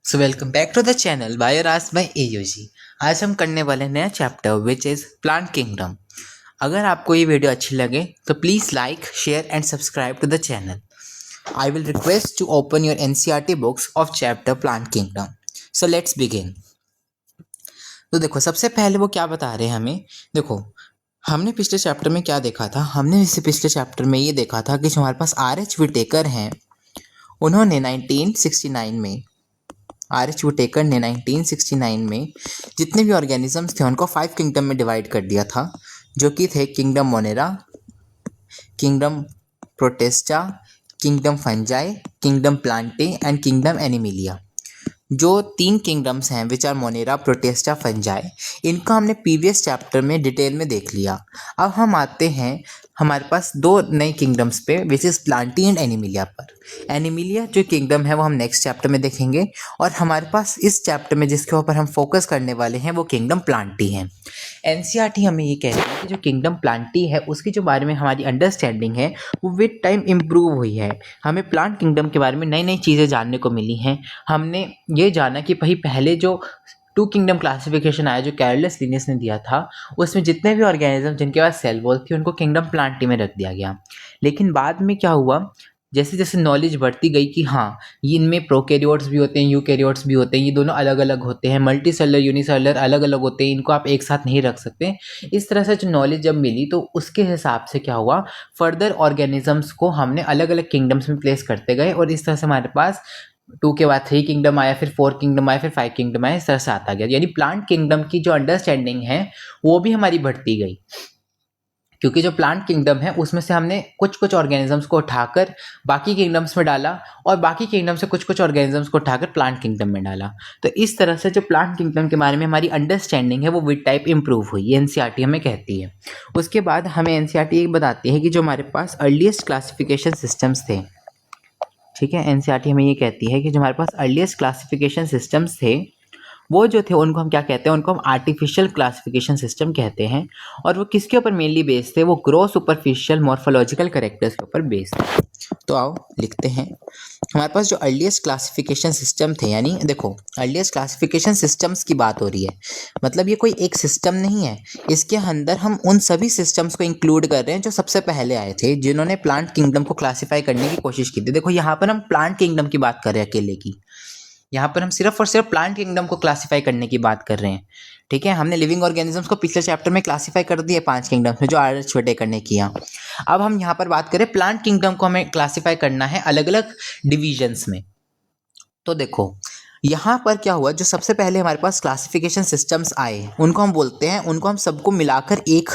So welcome back to the channel Bioras by AUG. आज हम करने वाले नया chapter which is plant kingdom. अगर आपको ये वीडियो अच्छी लगे तो please like share and subscribe to the channel. I will request to open your NCERT books of chapter plant kingdom. So let's begin. तो देखो, सबसे पहले वो क्या बता रहे हैं हमें। देखो, हमने पिछले चैप्टर में क्या देखा था। हमने इसे पिछले चैप्टर में ये देखा था कि जो हमारे पास आर.एच. विटेकर हैं, उन्होंने 1969 में आर.एच. विटेकर ने 1969 में जितने भी ऑर्गेनिजम्स थे उनको 5 किंगडम में डिवाइड कर दिया था, जो कि थे kingdom Monera, kingdom Protista, kingdom Fungi, kingdom Plantae and kingdom Animalia. जो 3 किंगडम्स हैं which are Monera, Protista, Fungi, इनका हमने प्रीवियस चैप्टर में डिटेल में देख लिया। अब हम आते हैं हमारे पास 2 नए किंगडम्स पे which is Plantae and Animalia पर। एनिमिलिया जो किंगडम है वो हम नेक्स्ट चैप्टर में देखेंगे, और हमारे पास इस चैप्टर में जिसके ऊपर हम फोकस करने वाले हैं वो किंगडम प्लांटी हैं। एनसीईआरटी हमें ये कहती है कि जो किंगडम प्लांटी है उसके जो बारे में हमारी अंडरस्टैंडिंग है वो विद टाइम इम्प्रूव हुई है। हमें प्लांट किंगडम के बारे में नई नई चीज़ें जानने को मिली हैं। हमने ये जाना कि भाई पहले जो 2 किंगडम क्लासिफिकेशन आया जो कैरोलस लिनियस ने दिया था, उसमें जितने भी ऑर्गेनिज्म जिनके पास सेल वॉल थी उनको किंगडम प्लांटी में रख दिया गया। लेकिन बाद में क्या हुआ, जैसे जैसे नॉलेज बढ़ती गई कि हाँ ये इनमें प्रोकैरियोट्स भी होते हैं, यूकैरियोट्स भी होते हैं, ये दोनों अलग अलग होते हैं, मल्टी सेलुलर यूनिसेलुलर अलग अलग होते हैं, इनको आप एक साथ नहीं रख सकते। इस तरह से जो नॉलेज जब मिली तो उसके हिसाब से क्या हुआ, फर्दर ऑर्गेनिजम्स को हमने अलग अलग किंगडम्स में प्लेस करते गए, और इस तरह से हमारे पास 2 के बाद 3 किंगडम आया, फिर 4 किंगडम आया, फिर 5 किंगडम आया, इस तरह से आता गया। यानी प्लांट किंगडम की जो अंडरस्टैंडिंग है वो भी हमारी बढ़ती गई, क्योंकि जो प्लांट किंगडम है उसमें से हमने कुछ कुछ ऑर्गेनिजम्स को उठाकर बाकी किंगडम्स में डाला, और बाकी किंगडम से कुछ कुछ ऑर्गेनिजम्स को उठाकर प्लांट किंगडम में डाला। तो इस तरह से जो प्लांट किंगडम के बारे में हमारी अंडरस्टैंडिंग है वो विद टाइप इंप्रूव हुई, एनसीईआरटी हमें कहती है। उसके बाद हमें एनसीईआरटी ये बताती है कि जो हमारे पास अर्लीस्ट क्लासिफिकेशन सिस्टम्स थे, ठीक है, एनसीईआरटी हमें ये कहती है कि जो हमारे पास अर्लीस्ट क्लासिफिकेशन सिस्टम्स थे वो जो थे उनको हम क्या कहते हैं, उनको हम आर्टिफिशियल क्लासिफिकेशन सिस्टम कहते हैं। और वो किसके ऊपर मेनली बेस्ड थे, वो ग्रॉस सुपरफिशियल मॉर्फोलॉजिकल कैरेक्टर्स के ऊपर बेस्ड थे। तो आओ लिखते हैं, हमारे पास जो अर्लीस्ट क्लासिफिकेशन सिस्टम थे, यानी देखो अर्लीस्ट क्लासिफिकेशन सिस्टम्स की बात हो रही है, मतलब ये कोई एक सिस्टम नहीं है, इसके अंदर हम उन सभी सिस्टम्स को इंक्लूड कर रहे हैं जो सबसे पहले आए थे, जिन्होंने प्लांट किंगडम को क्लासीफाई करने की कोशिश की थी। देखो यहाँ पर हम प्लांट किंगडम की बात कर रहे हैं अकेले की, यहाँ पर हम सिर्फ और सिर्फ प्लांट किंगडम को क्लासीफाई करने की बात कर रहे हैं, ठीक है। हमने लिविंग ऑर्गेनिजम्स को पिछले चैप्टर में क्लासीफाई कर दिए 5 किंगडम्स में जो आर.एच. विटेकर ने किया। अब हम यहाँ पर बात करें प्लांट किंगडम को हमें क्लासीफाई करना है अलग अलग डिविजन्स में। तो देखो यहाँ पर क्या हुआ, जो सबसे पहले हमारे पास क्लासिफिकेशन सिस्टम्स आए उनको हम बोलते हैं, उनको हम सबको मिलाकर एक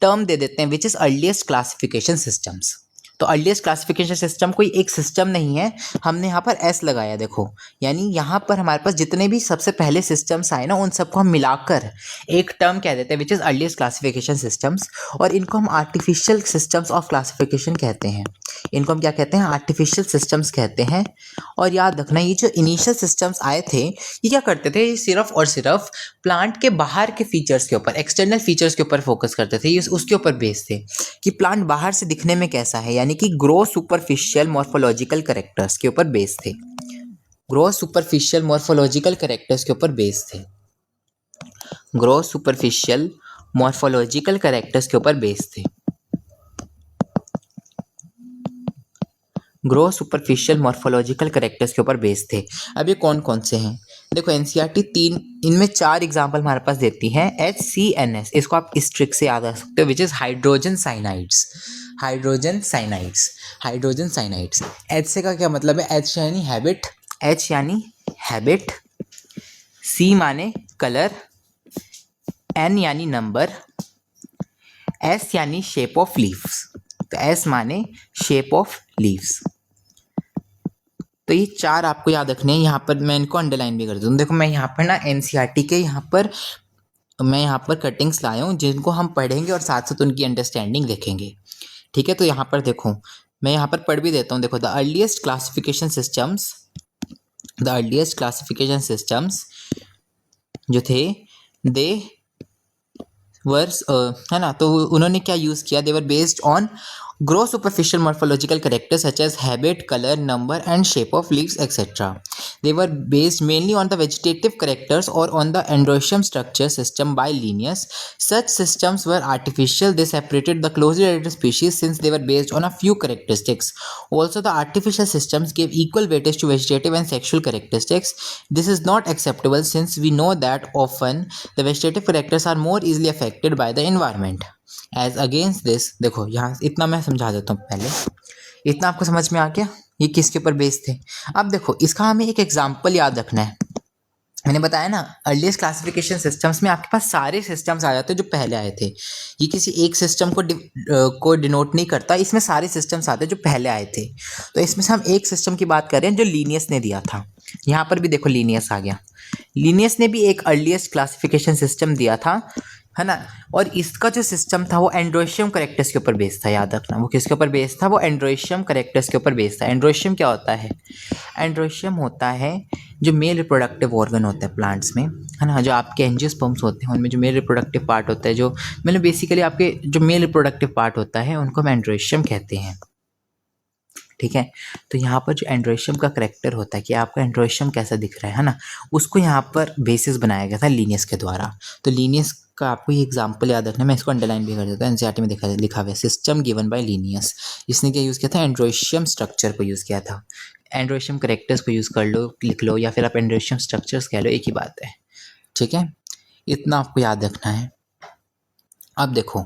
टर्म दे देते हैं which is earliest classification systems. तो अर्लीस्ट क्लासिफिकेशन सिस्टम कोई एक सिस्टम नहीं है, हमने यहाँ पर एस लगाया, देखो यानी यहाँ पर हमारे पास जितने भी सबसे पहले सिस्टम्स आए ना उन सबको हम मिलाकर एक टर्म कह देते हैं which is earliest classification systems, और इनको हम आर्टिफिशियल सिस्टम्स ऑफ क्लासिफिकेशन कहते हैं। इनको हम क्या कहते हैं, आर्टिफिशियल सिस्टम्स कहते हैं। और याद रखना ये जो इनिशियल सिस्टम्स आए थे ये क्या करते थे, ये सिर्फ और सिर्फ प्लांट के बाहर के फीचर्स के ऊपर, एक्सटर्नल फीचर्स के ऊपर फोकस करते थे, ये उसके ऊपर बेस्ड थे कि प्लांट बाहर से दिखने में कैसा है, यानी कि ग्रोस सुपरफिशियल मॉर्फोलॉजिकल कैरेक्टर्स के ऊपर बेस्ड थे, ग्रोस सुपरफिशियल मॉर्फोलॉजिकल कैरेक्टर्स के ऊपर बेस्ड थे, ग्रोस सुपरफिशियल मॉर्फोलॉजिकल कैरेक्टर्स के ऊपर बेस्ड थे, ग्रोस सुपरफिशियल मॉर्फोलॉजिकल कैरेक्टर्स के ऊपर बेस्ड थे। अब ये कौन कौन से हैं, देखो एनसीईआरटी 3 इनमें 4 एग्जाम्पल हमारे पास देती हैं। HCNS, इसको आप इस ट्रिक से याद रख सकते हो, which is hydrogen cyanides, hydrogen cyanides, hydrogen cyanides. H से का क्या मतलब है, एच यानी हैबिट, एच यानी हैबिट, सी माने कलर, एन यानी नंबर, एस यानी शेप ऑफ लीव्स, तो एस माने शेप ऑफ लीव्स। तो ये 4 आपको याद रखने हैं, यहाँ पर मैं इनको अंडरलाइन भी कर दूँ। देखो मैं यहाँ पर ना एनसीईआरटी के यहाँ पर कटिंग्स लाया हूँ जिनको हम पढ़ेंगे और साथ साथ उनकी अंडरस्टैंडिंग देखेंगे, ठीक है। तो यहाँ पर देखो मैं यहाँ पर पढ़ भी देता हूँ, देखो द अर्लीस्ट क्लासिफिकेशन सिस्टम्स जो थे दे वर्स है ना, तो उन्होंने क्या यूज़ किया, they were based on gross superficial morphological characters such as habit, color, number and shape of leaves etc. They were based mainly on the vegetative characters or on the endoecium structure system by Linnaeus. Such systems were artificial. They separated the closely related species since they were based on a few characteristics. Also, the artificial systems gave equal weightage to vegetative and sexual characteristics. This is not acceptable since we know that often the vegetative characters are more easily affected by the environment. As against this, देखो यहाँ इतना मैं समझा देता हूँ पहले, इतना आपको समझ में आ गया ये किसके ऊपर बेस्ड थे। अब देखो इसका हमें एक एग्जाम्पल याद रखना है। मैंने बताया ना अर्लीस्ट क्लासिफिकेशन सिस्टम्स में आपके पास सारे सिस्टम्स आ जाते हैं जो पहले आए थे। ये किसी एक सिस्टम को डिनोट नहीं करता, इसमें सारे सिस्टम्स आते हैं जो पहले आए थे। तो इसमें से हम एक सिस्टम की बात कर रहे हैं जो लीनियस ने दिया था। यहाँ पर भी देखो लीनियस आ गया। लीनियस ने भी एक अर्लीस्ट क्लासिफिकेशन सिस्टम दिया था, है ना। और इसका जो सिस्टम था वो एंड्रोशियम करेक्टर्स के ऊपर बेस्ड था। याद रखना वो किसके ऊपर बेस्ड था, वो एंड्रोशियम करेक्टर्स के ऊपर बेस्ड था। एंड्रोशियम क्या होता है, एंड्रोशियम होता है जो मेल रिप्रोडक्टिव ऑर्गन होता है प्लांट्स में, है ना। जो आपके एंजियोस्पर्म्स होते हैं उनमें जो मेल रिप्रोडक्टिव पार्ट होता है, जो मतलब बेसिकली आपके जो मेल रिप्रोडक्टिव पार्ट होता है उनको हम एंड्रोशियम कहते हैं, ठीक है। तो यहाँ पर जो एंड्रोशियम का करेक्टर होता है कि आपका एंड्रोशियम कैसा दिख रहा है ना, उसको यहाँ पर बेसिस बनाया गया था लीनियस के द्वारा। तो लीनियस का आपको ये एग्जांपल याद रखना है, मैं इसको अंडरलाइन भी कर देता हूँ। एनसीईआरटी में लिखा हुआ है सिस्टम गिवन बाय लीनियस। इसने क्या यूज़ किया था, एंड्रोशियम स्ट्रक्चर को यूज़ किया था। एंड्रोशियम करेक्टर्स को यूज़ कर लो, लिख लो, या फिर आप एंड्रोशियम स्ट्रक्चर्स कह लो, एक ही बात है, ठीक है। इतना आपको याद रखना है। अब देखो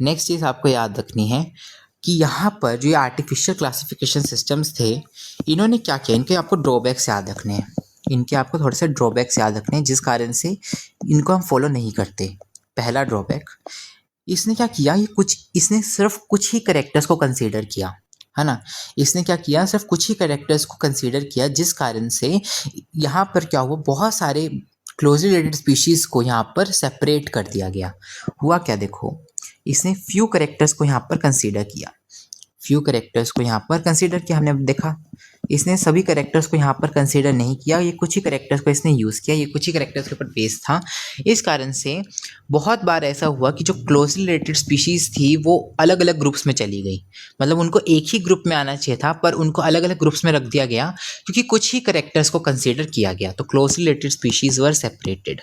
नेक्स्ट चीज़ आपको याद रखनी है कि यहाँ पर जो ये आर्टिफिशियल क्लासिफिकेशन सिस्टम्स थे, इन्होंने क्या किया, इनके आपको ड्रॉबैक्स याद रखने हैं। इनके आपको थोड़े से ड्रॉबैक्स याद रखने हैं जिस कारण से इनको हम फॉलो नहीं करते। पहला ड्रॉबैक, इसने क्या किया, इसने सिर्फ कुछ ही करेक्टर्स को कंसीडर किया, है ना। इसने क्या किया, सिर्फ कुछ ही करेक्टर्स को कंसीडर किया, जिस कारण से यहाँ पर क्या हुआ, बहुत सारे क्लोजली रिलेटेड स्पीशीज़ को यहाँ पर सेपरेट कर दिया गया। हुआ क्या, देखो इसने फ्यू करेक्टर्स को यहाँ पर कंसीडर किया, फ्यू करेक्टर्स को यहाँ पर कंसीडर किया। हमने देखा इसने सभी करेक्टर्स को यहाँ पर कंसीडर नहीं किया, ये कुछ ही करेक्टर्स को इसने यूज़ किया, ये कुछ ही करेक्टर्स के ऊपर बेस था। इस कारण से बहुत बार ऐसा हुआ कि जो क्लोजली रिलेटेड स्पीशीज़ थी वो अलग अलग ग्रुप्स में चली गई। मतलब उनको एक ही ग्रुप में आना चाहिए था पर उनको अलग अलग ग्रुप्स में रख दिया गया क्योंकि कुछ ही करेक्टर्स को कंसीडर किया गया। तो क्लोजली रिलेटेड स्पीशीज़ वर सेपरेटेड,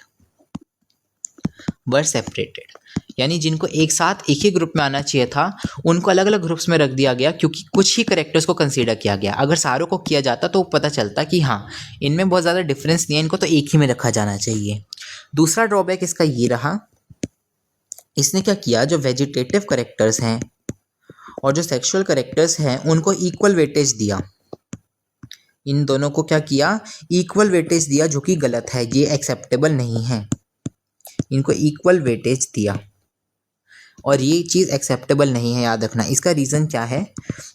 यानी जिनको एक साथ एक ही ग्रुप में आना चाहिए था उनको अलग अलग ग्रुप्स में रख दिया गया क्योंकि कुछ ही करेक्टर्स को कंसीडर किया गया। अगर सारों को किया जाता तो पता चलता कि हाँ इनमें बहुत ज़्यादा डिफरेंस नहीं है, इनको तो एक ही में रखा जाना चाहिए। दूसरा ड्रॉबैक इसका ये रहा, इसने क्या किया, जो वेजिटेटिव करेक्टर्स हैं और जो सेक्सुअल करेक्टर्स हैं उनको इक्वल वेटेज दिया। इन दोनों को क्या किया, इक्वल वेटेज दिया, जो कि गलत है, ये एक्सेप्टेबल नहीं है। इनको इक्वल वेटेज दिया और ये चीज़ एक्सेप्टेबल नहीं है, याद रखना। इसका रीज़न क्या है,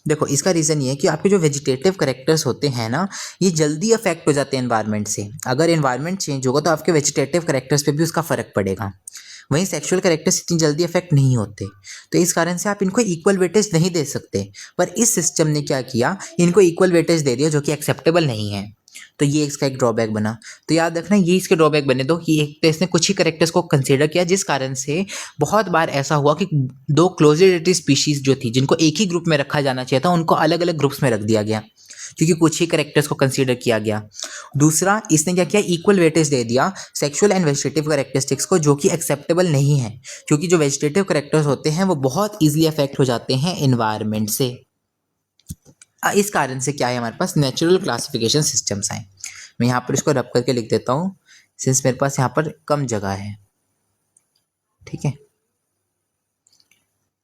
देखो इसका रीज़न ये है कि आपके जो वेजिटेटिव करेक्टर्स होते हैं ना, ये जल्दी अफेक्ट हो जाते हैं एनवायरनमेंट से। अगर एनवायरनमेंट चेंज होगा तो आपके वेजिटेटिव करेक्टर्स पे भी उसका फ़र्क पड़ेगा। वहीं सेक्सुअल करेक्टर्स इतनी जल्दी अफेक्ट नहीं होते, तो इस कारण से आप इनको इक्वल वेटेज नहीं दे सकते। पर इस सिस्टम ने क्या किया, इनको इक्वल वेटेज दे दिया, जो कि एक्सेप्टेबल नहीं है। तो ये इसका एक ड्रॉबैक बना। तो याद रखना ये इसके ड्रॉबैक बने दो कि एक तो इसने कुछ ही करेक्टर्स को कंसीडर किया, जिस कारण से बहुत बार ऐसा हुआ कि दो क्लोजली रिलेटेड स्पीशीज़ जो थी जिनको एक ही ग्रुप में रखा जाना चाहिए था उनको अलग अलग ग्रुप्स में रख दिया गया क्योंकि कुछ ही करेक्टर्स को कंसीडर किया गया। दूसरा, इसने क्या किया, इक्वल वेटेज दे दिया सेक्सुअल एंड वेजिटेटिव करेक्टरिस्टिक्स को, जो कि एक्सेप्टेबल नहीं है क्योंकि जो वेजिटेटिव करेक्टर्स होते हैं वो बहुत ईजिली अफेक्ट हो जाते हैं एनवायरनमेंट से। इस कारण से क्या है, हमारे पास नेचुरल क्लासिफिकेशन सिस्टम्स हैं। मैं यहाँ पर इसको रब करके लिख देता हूँ सिंस मेरे पास यहाँ पर कम जगह है, ठीक है।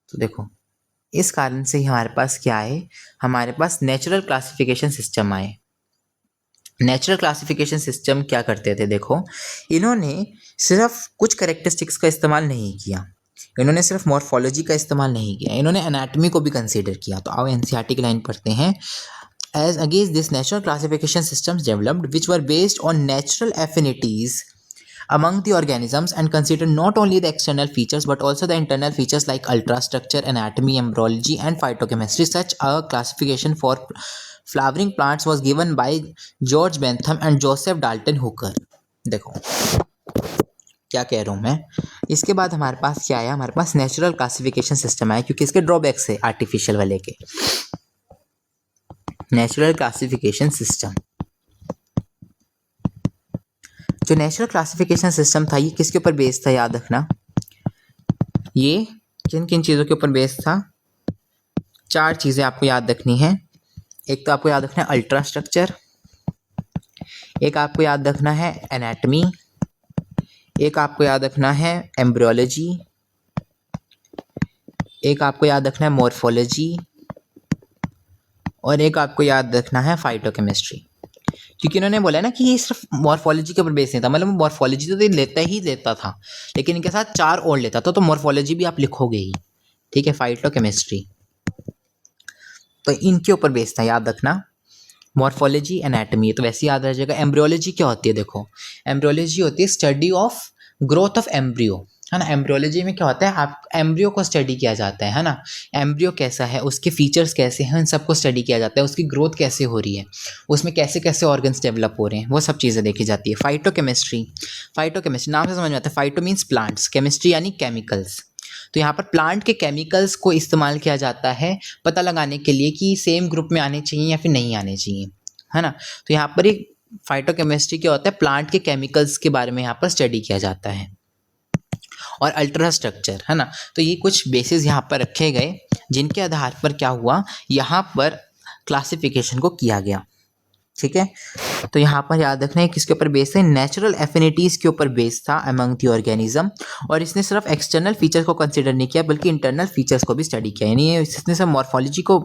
तो देखो इस कारण से हमारे पास क्या है, हमारे पास नेचुरल क्लासिफिकेशन सिस्टम आए। नेचुरल क्लासिफिकेशन सिस्टम क्या करते थे, देखो इन्होंने सिर्फ कुछ करेक्टरिस्टिक्स का इस्तेमाल नहीं किया, इन्होंने सिर्फ मॉर्फोलॉजी का इस्तेमाल नहीं किया, इन्होंने एनाटॉमी को भी कंसीडर किया। तो आओ एनसीईआरटी की लाइन पढ़ते हैं। As against this, natural classification systems developed which were based on natural affinities among the organisms and considered not only the external features but also the internal features like ultrastructure, anatomy, embryology and phytochemistry. Such a classification for flowering plants was given by George Bentham and Joseph Dalton Hooker. देखो क्या कह रहा हूँ मैं। इसके बाद हमारे पास क्या आया, हमारे पास नेचुरल क्लासिफिकेशन सिस्टम आया क्योंकि इसके ड्रॉबैक्स है आर्टिफिशियल वाले के। नेचुरल क्लासिफिकेशन सिस्टम, जो नेचुरल क्लासिफिकेशन सिस्टम था ये किसके ऊपर बेस्ड था, याद रखना। ये किन किन चीज़ों के ऊपर बेस्ड था? 4 चीज़ें आपको याद रखनी है। एक तो आपको याद रखना है अल्ट्रा स्ट्रक्चर, एक आपको याद रखना है एनाटमी, एक आपको याद रखना है एम्ब्रियोलॉजी, एक आपको याद रखना है मॉर्फोलॉजी, और एक आपको याद रखना है फाइटोकेमिस्ट्री। क्योंकि इन्होंने बोला ना कि ये सिर्फ मॉर्फोलॉजी के ऊपर बेस नहीं था, मतलब मॉर्फोलॉजी तो ये लेता था, लेकिन इनके साथ 4 और लेता था, तो मॉर्फोलॉजी भी आप लिखोगे ही, ठीक है, फाइटोकेमिस्ट्री, तो इनके ऊपर बेस था, याद रखना। मॉर्फोलॉजी, एनाटमी तो वैसे याद रह जाएगा। एम्ब्रियोलॉजी क्या होती है? देखो, एम्ब्रियोलॉजी होती है study of growth of embryo, है ना। एम्ब्रियोलॉजी में क्या होता है, आप एम्ब्रियो को स्टडी किया जाता है ना। एम्ब्रियो कैसा है, उसके फीचर्स कैसे हैं, उन सबको स्टडी किया जाता है, उसकी ग्रोथ कैसे हो रही है, उसमें कैसे कैसे ऑर्गन्स डेवलप हो रहे हैं, वो सब चीज़ें देखी जाती है। फाइटोकेमिस्ट्री, फाइटोकेमिस्ट्री नाम से समझ में आता है, फाइटो मीन्स प्लांट्स, केमिस्ट्री यानी केमिकल्स। तो यहाँ पर प्लांट के केमिकल्स को इस्तेमाल किया जाता है पता लगाने के लिए कि सेम ग्रुप में आने चाहिए या फिर नहीं आने चाहिए, है ना। तो यहाँ पर एक फाइटोकेमिस्ट्री क्या होता है, प्लांट के केमिकल्स के बारे में यहाँ पर स्टडी किया जाता है। और अल्ट्रा स्ट्रक्चर, है ना। तो ये कुछ बेसिस यहाँ पर रखे गए जिनके आधार पर क्या हुआ, यहाँ पर क्लासिफिकेशन को किया गया, ठीक है। तो यहाँ पर याद रखना है किसके ऊपर बेस है, नेचुरल एफिनिटीज़ के ऊपर बेस था अमंग द ऑर्गेनिज्म। और इसने सिर्फ एक्सटर्नल फीचर्स को कंसिडर नहीं किया बल्कि इंटरनल फीचर्स को भी स्टडी किया, यानी इसने सिर्फ मॉर्फोलॉजी को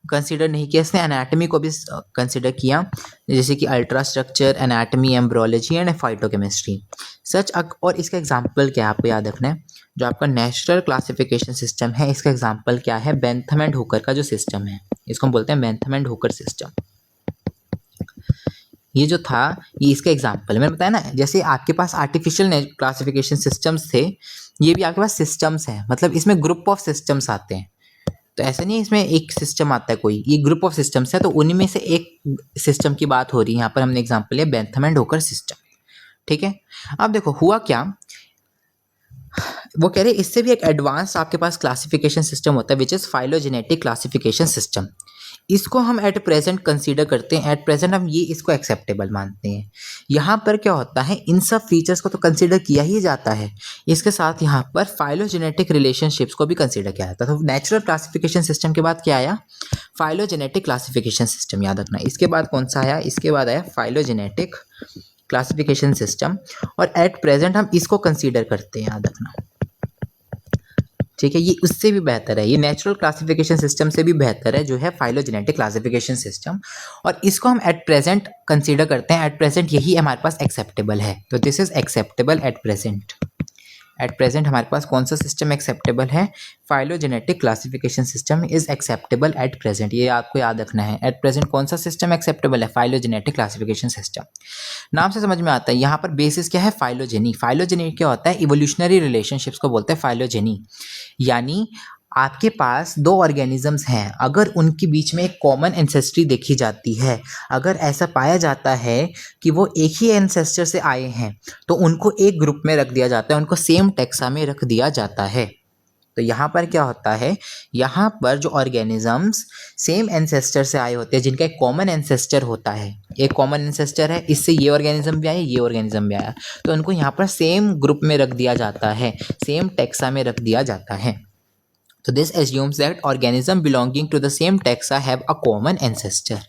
कंसिडर नहीं किया, इसने एनाटमी को भी कंसिडर किया, जैसे कि ultra structure, anatomy, embryology and phytochemistry such. और इसका एग्जाम्पल क्या है आपको याद रखना है, जो आपका नेचुरल क्लासिफिकेशन सिस्टम है इसका एग्जाम्पल क्या है, बेंथम एंड हुकर का जो सिस्टम है, इसको हम बोलते हैं बेंथम एंड हुकर सिस्टम। ये जो था ये इसका एग्जाम्पल मैंने बताया ना, जैसे आपके पास आर्टिफिशियल क्लासिफिकेशन सिस्टम्स थे, ये भी आपके पास सिस्टम्स हैं, मतलब इसमें ग्रुप ऑफ सिस्टम्स आते हैं। तो ऐसा नहीं है इसमें एक सिस्टम आता है कोई, ये ग्रुप ऑफ सिस्टम्स है, तो उन्हीं में से एक सिस्टम की बात हो रही है। यहाँ पर हमने एग्जाम्पल लिया बेंथम एंड हुकर सिस्टम, ठीक है। अब देखो हुआ क्या, वो कह रहे हैं इससे भी एक एडवांस आपके पास क्लासिफिकेशन सिस्टम होता है which is phylogenetic classification system. इसको हम एट प्रेजेंट कंसीडर करते हैं, एट प्रेजेंट हम ये इसको एक्सेप्टेबल मानते हैं। यहाँ पर क्या होता है, इन सब फीचर्स को तो कंसीडर किया ही जाता है, इसके साथ यहाँ पर फाइलोजेनेटिक रिलेशनशिप्स को भी कंसीडर किया जाता है। तो नेचुरल क्लासिफिकेशन सिस्टम के बाद क्या आया, फाइलोजेनेटिक क्लासिफिकेशन सिस्टम, याद रखना। इसके बाद कौन सा आया, इसके बाद आया फाइलोजेनेटिक क्लासिफिकेशन सिस्टम, और एट प्रेजेंट हम इसको कंसीडर करते हैं, याद रखना, ठीक है। ये उससे भी बेहतर है, ये नेचुरल क्लासिफिकेशन सिस्टम से भी बेहतर है जो है फाइलोजेनेटिक क्लासिफिकेशन सिस्टम, और इसको हम एट प्रेजेंट कंसीडर करते हैं। एट प्रेजेंट यही हमारे पास एक्सेप्टेबल है, तो this is acceptable at present. At present हमारे पास कौन सा सिस्टम एक्सेप्टेबल है, phylogenetic classification system is acceptable at present, ये आपको याद रखना है। एट प्रेजेंट कौन सा सिस्टम एक्सेप्टेबल है, फाइलोजेनेटिक क्लासिफिकेशन सिस्टम। नाम से समझ में आता है, यहाँ पर बेसिस क्या है, फाइलोजेनी। फाइलोजेनी क्या होता है, इवोल्यूशनरी रिलेशनशिप्स को बोलते हैं फाइलोजेनी, यानी आपके पास 2 ऑर्गेनिजम्स हैं, अगर उनके बीच में एक कॉमन एंसेस्ट्री देखी जाती है, अगर ऐसा पाया जाता है कि वो एक ही एंसेस्टर से आए हैं, तो उनको एक ग्रुप में रख दिया जाता है, उनको सेम टेक्सा में रख दिया जाता है। तो यहाँ पर क्या होता है, यहाँ पर जो ऑर्गेनिजम्स सेम एंसेस्टर से आए होते हैं, जिनका एक कॉमन एंसेस्टर होता है, एक कॉमन एंसेस्टर है, इससे ये ऑर्गेनिज्म भी आया, ये ऑर्गेनिज्म भी आया, तो उनको यहाँ पर सेम ग्रुप में रख दिया जाता है, सेम टेक्सा में रख दिया जाता है। तो this assumes that organism belonging to the same taxa have a common ancestor,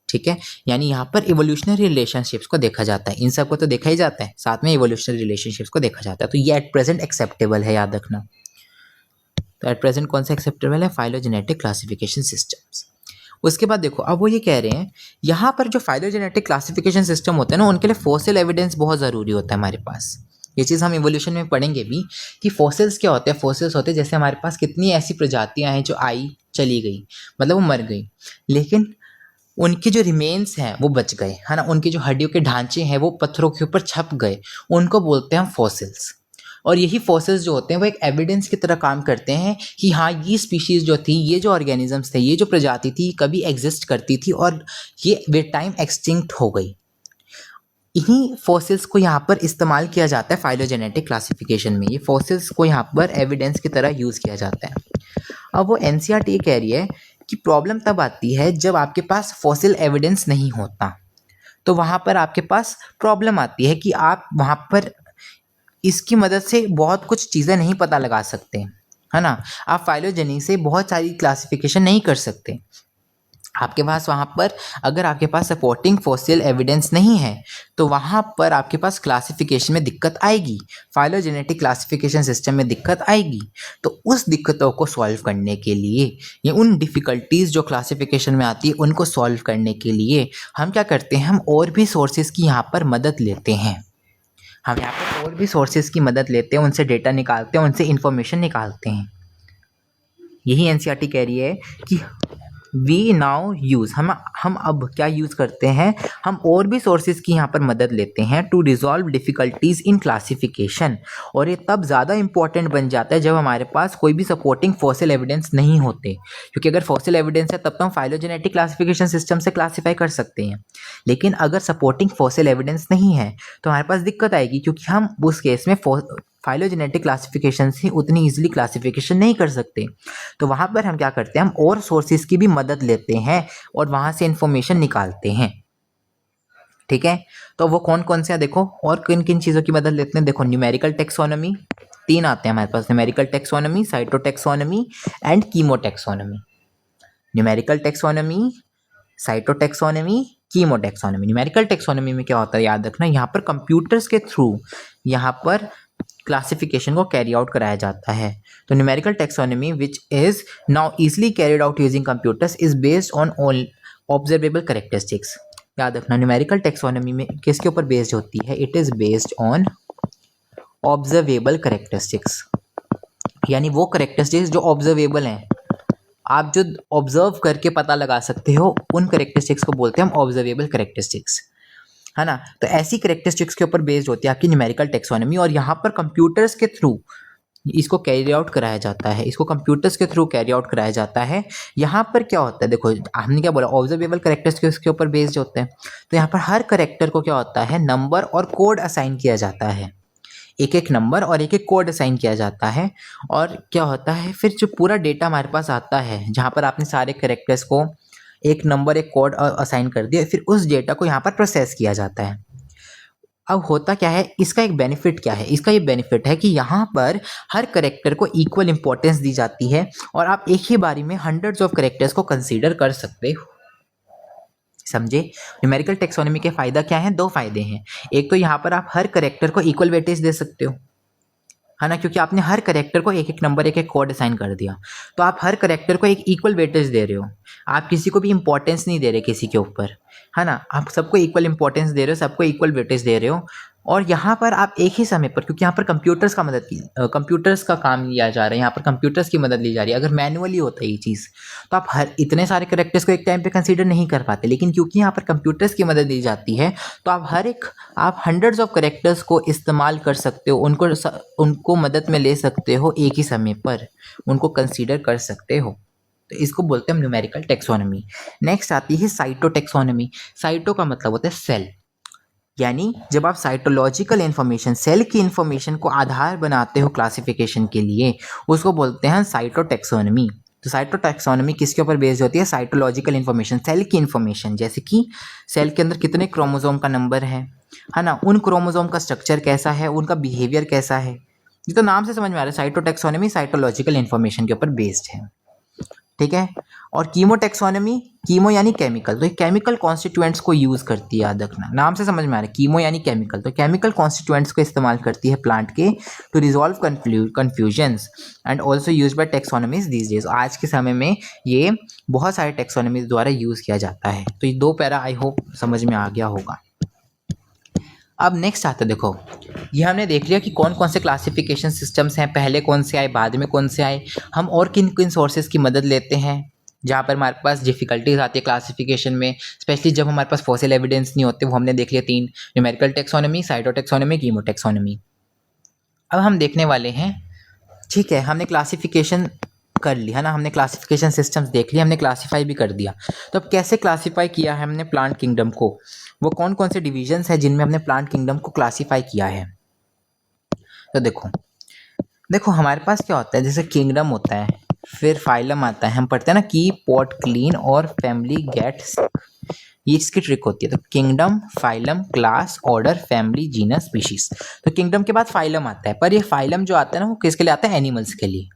ठीक है। यानी यहाँ पर इवोल्यूशनरी रिलेशनशिप्स को देखा जाता है, इन सब को तो देखा ही जाता है, साथ में इवोल्यूशनरी रिलेशनशिप्स को देखा जाता है। तो ये एट प्रेजेंट एक्सेप्टेबल है, याद रखना। तो एट प्रेजेंट कौन सा एक्सेप्टेबल है, फाइलोजेनेटिक क्लासिफिकेशन सिस्टम्स। उसके बाद देखो, अब वो ये कह रहे हैं यहाँ पर जो फाइलोजेनेटिक क्लासिफिकेशन सिस्टम होते हैं ना, उनके लिए फॉसिल एविडेंस बहुत ज़रूरी होता है हमारे पास। ये चीज़ हम इवोल्यूशन में पढ़ेंगे भी कि फॉसिल्स क्या होते हैं। फॉसिल्स होते हैं जैसे हमारे पास कितनी ऐसी प्रजातियां हैं जो आई चली गई, मतलब वो मर गई, लेकिन उनके जो रिमेन्स हैं वो बच गए, है ना, उनकी जो हड्डियों के ढांचे हैं वो पत्थरों के ऊपर छप गए, उनको बोलते हैं हम फॉसिल्स। और यही फॉसिल्स जो होते हैं वो एक एविडेंस की तरह काम करते हैं कि हाँ ये स्पीशीज़ जो थी, ये जो ऑर्गेनिजम्स थे, ये जो प्रजाति थी कभी एग्जिस्ट करती थी और ये विद टाइम एक्सटिंक्ट हो गई। इन्हीं फॉसिल्स को यहाँ पर इस्तेमाल किया जाता है फाइलोजेनेटिक क्लासिफिकेशन में, ये फॉसिल्स को यहाँ पर एविडेंस की तरह यूज़ किया जाता है। अब वो एनसीईआरटी ये कह रही है कि प्रॉब्लम तब आती है जब आपके पास फॉसिल एविडेंस नहीं होता। तो वहाँ पर आपके पास प्रॉब्लम आती है कि आप वहाँ पर इसकी मदद से बहुत कुछ चीज़ें नहीं पता लगा सकते, है ना। आप फाइलोजेनी से बहुत सारी क्लासिफिकेशन नहीं कर सकते। आपके पास वहाँ पर अगर आपके पास सपोर्टिंग फॉसिल एविडेंस नहीं है तो वहाँ पर आपके पास क्लासिफिकेशन में दिक्कत आएगी, फाइलोजेनेटिक क्लासिफिकेशन सिस्टम में दिक्कत आएगी। तो उस दिक्कतों को सॉल्व करने के लिए या उन डिफ़िकल्टीज़ जो क्लासिफिकेशन में आती है उनको सॉल्व करने के लिए हम क्या करते हैं, हम और भी सोर्सेज़ की यहाँ पर मदद लेते हैं। हम यहाँ पर और भी सोर्सेज़ की मदद लेते हैं, उनसे डेटा निकालते हैं, उनसे इन्फॉर्मेशन निकालते हैं। यही एनसीईआरटी कह रही है कि वी नाउ यूज़, हम अब क्या यूज़ करते हैं, हम और भी सोर्सेज की यहाँ पर मदद लेते हैं to resolve difficulties in classification. और ये तब ज़्यादा इंपॉर्टेंट बन जाता है जब हमारे पास कोई भी सपोर्टिंग फॉसिल एविडेंस नहीं होते, क्योंकि अगर फॉसिल एविडेंस है तब तो हम फाइलोजेनेटिक क्लासिफिकेशन सिस्टम से क्लासीफाई कर सकते हैं। लेकिन अगर सपोर्टिंग फॉसिल एविडेंस नहीं है तो हमारे पास दिक्कत आएगी, क्योंकि हम उस केस में फाइलोजेनेटिक क्लासिफिकेशन से उतनी ईजिली क्लासिफिकेशन नहीं कर सकते। तो वहाँ पर हम क्या करते हैं, हम और सोर्सेज की भी मदद लेते हैं और वहाँ से इंफॉर्मेशन निकालते हैं। ठीक है, तो वो कौन कौन से हैं देखो, और किन किन चीज़ों की मदद लेते हैं। देखो, न्यूमेरिकल टेक्सोनॉमी, 3 आते हैं हमारे पास, numerical taxonomy, cytotaxonomy and chemotaxonomy. Numerical taxonomy, cytotaxonomy, chemotaxonomy. Numerical taxonomy में क्या होता है, याद रखना, यहाँ पर कंप्यूटर्स के थ्रू यहाँ पर क्लासिफिकेशन को कैरी आउट कराया जाता है। तो numerical taxonomy which is now easily carried out using computers is based on observable characteristics. याद रखना, न्यूमेरिकल टेक्सोनॉमी में किसके ऊपर बेस्ड होती है, it is based on observable characteristics, यानी वो कैरेक्टरिस्टिक्स जो ऑब्जर्वेबल हैं, आप जो ऑब्जर्व करके पता लगा सकते हो, उन कैरेक्टरिस्टिक्स को बोलते हैं हम ऑब्जर्वेबल कैरेक्टरिस्टिक्स, है ना। तो ऐसी कैरेक्टरिस्टिक्स के ऊपर बेस्ड होती है आपकी न्यूमेरिकल टेक्सोनॉमी, और यहाँ पर कंप्यूटर्स के थ्रू इसको कैरी आउट कराया जाता है, इसको कंप्यूटर्स के थ्रू कैरी आउट कराया जाता है। यहाँ पर क्या होता है, देखो हमने क्या बोला, ऑब्जर्वेबल कैरेक्टर्स के ऊपर बेस्ड होते हैं। तो यहाँ पर हर कैरेक्टर को क्या होता है, नंबर और कोड असाइन किया जाता है, एक एक नंबर और एक एक कोड असाइन किया जाता है। और क्या होता है, फिर जो पूरा डेटा हमारे पास आता है, जहाँ पर आपने सारे कैरेक्टर्स को एक नंबर एक कोड असाइन कर दिया, फिर उस डेटा को यहाँ पर प्रोसेस किया जाता है। अब होता क्या है, इसका एक बेनिफिट क्या है, इसका ये बेनिफिट है कि यहाँ पर हर करेक्टर को इक्वल इंपॉर्टेंस दी जाती है और आप एक ही बारी में हंड्रेड्स ऑफ करेक्टर्स को कंसीडर कर सकते हो। समझे। न्यूमेरिकल टेक्सोनॉमी के फ़ायदा क्या हैं, 2 फ़ायदे हैं। एक तो यहाँ पर आप हर करेक्टर को इक्वल वेटेज दे सकते हो, है ना, क्योंकि आपने हर करेक्टर को एक एक नंबर एक एक कोड असाइन कर दिया, तो आप हर करेक्टर को एक इक्वल वेटेज दे रहे हो, आप किसी को भी इंपॉर्टेंस नहीं दे रहे किसी के ऊपर, है ना, आप सबको इक्वल इंपॉर्टेंस दे रहे हो, सबको इक्वल वेटेज दे रहे हो। और यहाँ पर आप एक ही समय पर, क्योंकि यहाँ पर कंप्यूटर्स का काम लिया जा रहा है, यहाँ पर कंप्यूटर्स की मदद ली जा रही है। अगर मैनुअली होता है ये चीज़ तो आप हर इतने सारे करेक्टर्स को एक टाइम पे कंसीडर नहीं कर पाते, लेकिन क्योंकि यहाँ पर कंप्यूटर्स की मदद दी जाती है तो आप हंड्रेड्स ऑफ करेक्टर्स को इस्तेमाल कर सकते हो, उनको मदद में ले सकते हो, एक ही समय पर उनको कंसीडर कर सकते हो। तो इसको बोलते हैं हम न्यूमेरिकल टेक्सोनॉमी। नेक्स्ट आती है साइटोटेक्सोनॉमी। साइटो का मतलब होता है सेल, यानी जब आप साइटोलॉजिकल इन्फॉर्मेशन, सेल की इन्फॉर्मेशन को आधार बनाते हो क्लासिफिकेशन के लिए, उसको बोलते हैं साइटोटेक्सोनॉमी। तो साइटोटेक्सोनॉमी किसके ऊपर बेस्ड होती है, साइटोलॉजिकल इन्फॉर्मेशन, सेल की इन्फॉर्मेशन, जैसे कि सेल के अंदर कितने क्रोमोसोम का नंबर है ना, उन क्रोमोसोम का स्ट्रक्चर कैसा है, उनका बिहेवियर कैसा है। ये तो नाम से समझ में आ रहा है, साइटोटेक्सोनॉमी साइटोलॉजिकल इन्फॉर्मेशन के ऊपर बेस्ड है। ठीक है। और कीमोटेक्सोनॉमी, कीमो यानी केमिकल, तो ये केमिकल कॉन्स्टिट्यूएंट्स को यूज़ करती है, याद रखना, नाम से समझ में आ रहा है, कीमो यानी केमिकल, तो केमिकल कॉन्स्टिट्यूएंट्स को इस्तेमाल करती है प्लांट के to resolve confusions and also use by taxonomies these days. आज के समय में ये बहुत सारे टेक्सोनॉमीज द्वारा यूज़ किया जाता है। तो ये 2 पैरा आई होप समझ में आ गया होगा। अब नेक्स्ट आता है, देखो ये हमने देख लिया कि कौन कौन से क्लासिफिकेशन सिस्टम्स हैं, पहले कौन से आए, बाद में कौन से आए, हम और किन किन सोर्सेज की मदद लेते हैं जहाँ पर हमारे पास डिफ़िकल्टीज आती है क्लासिफिकेशन में, स्पेशली जब हमारे पास फॉसिल एविडेंस नहीं होते। वो हमने देख लिया 3, न्यूमेरिकल टेक्सोनॉमी, साइटोटेक्सोनॉमी, कीमोटेक्सोनॉमी। अब हम देखने वाले हैं, ठीक है, हमने क्लासिफिकेशन कर ली, है ना, हमने क्लासिफिकेशन सिस्टम्स देख लिया, हमने क्लासीफाई भी कर दिया। तो अब कैसे क्लासीफाई किया है हमने प्लांट किंगडम को, वो कौन कौन से डिविजन्स हैं जिनमें हमने प्लांट किंगडम को क्लासीफाई किया है। तो देखो हमारे पास क्या होता है, जैसे किंगडम होता है, फिर फाइलम आता है, हम पढ़ते हैं ना, की, पॉट, क्लीन और फैमिली, गेट, ये इसकी ट्रिक होती है। तो kingdom, phylum, class, order, family, genus, species. तो किंगडम के बाद फाइलम आता है, पर ये फाइलम जो आता है ना वो किसके लिए आता है? एनिमल्स के लिए।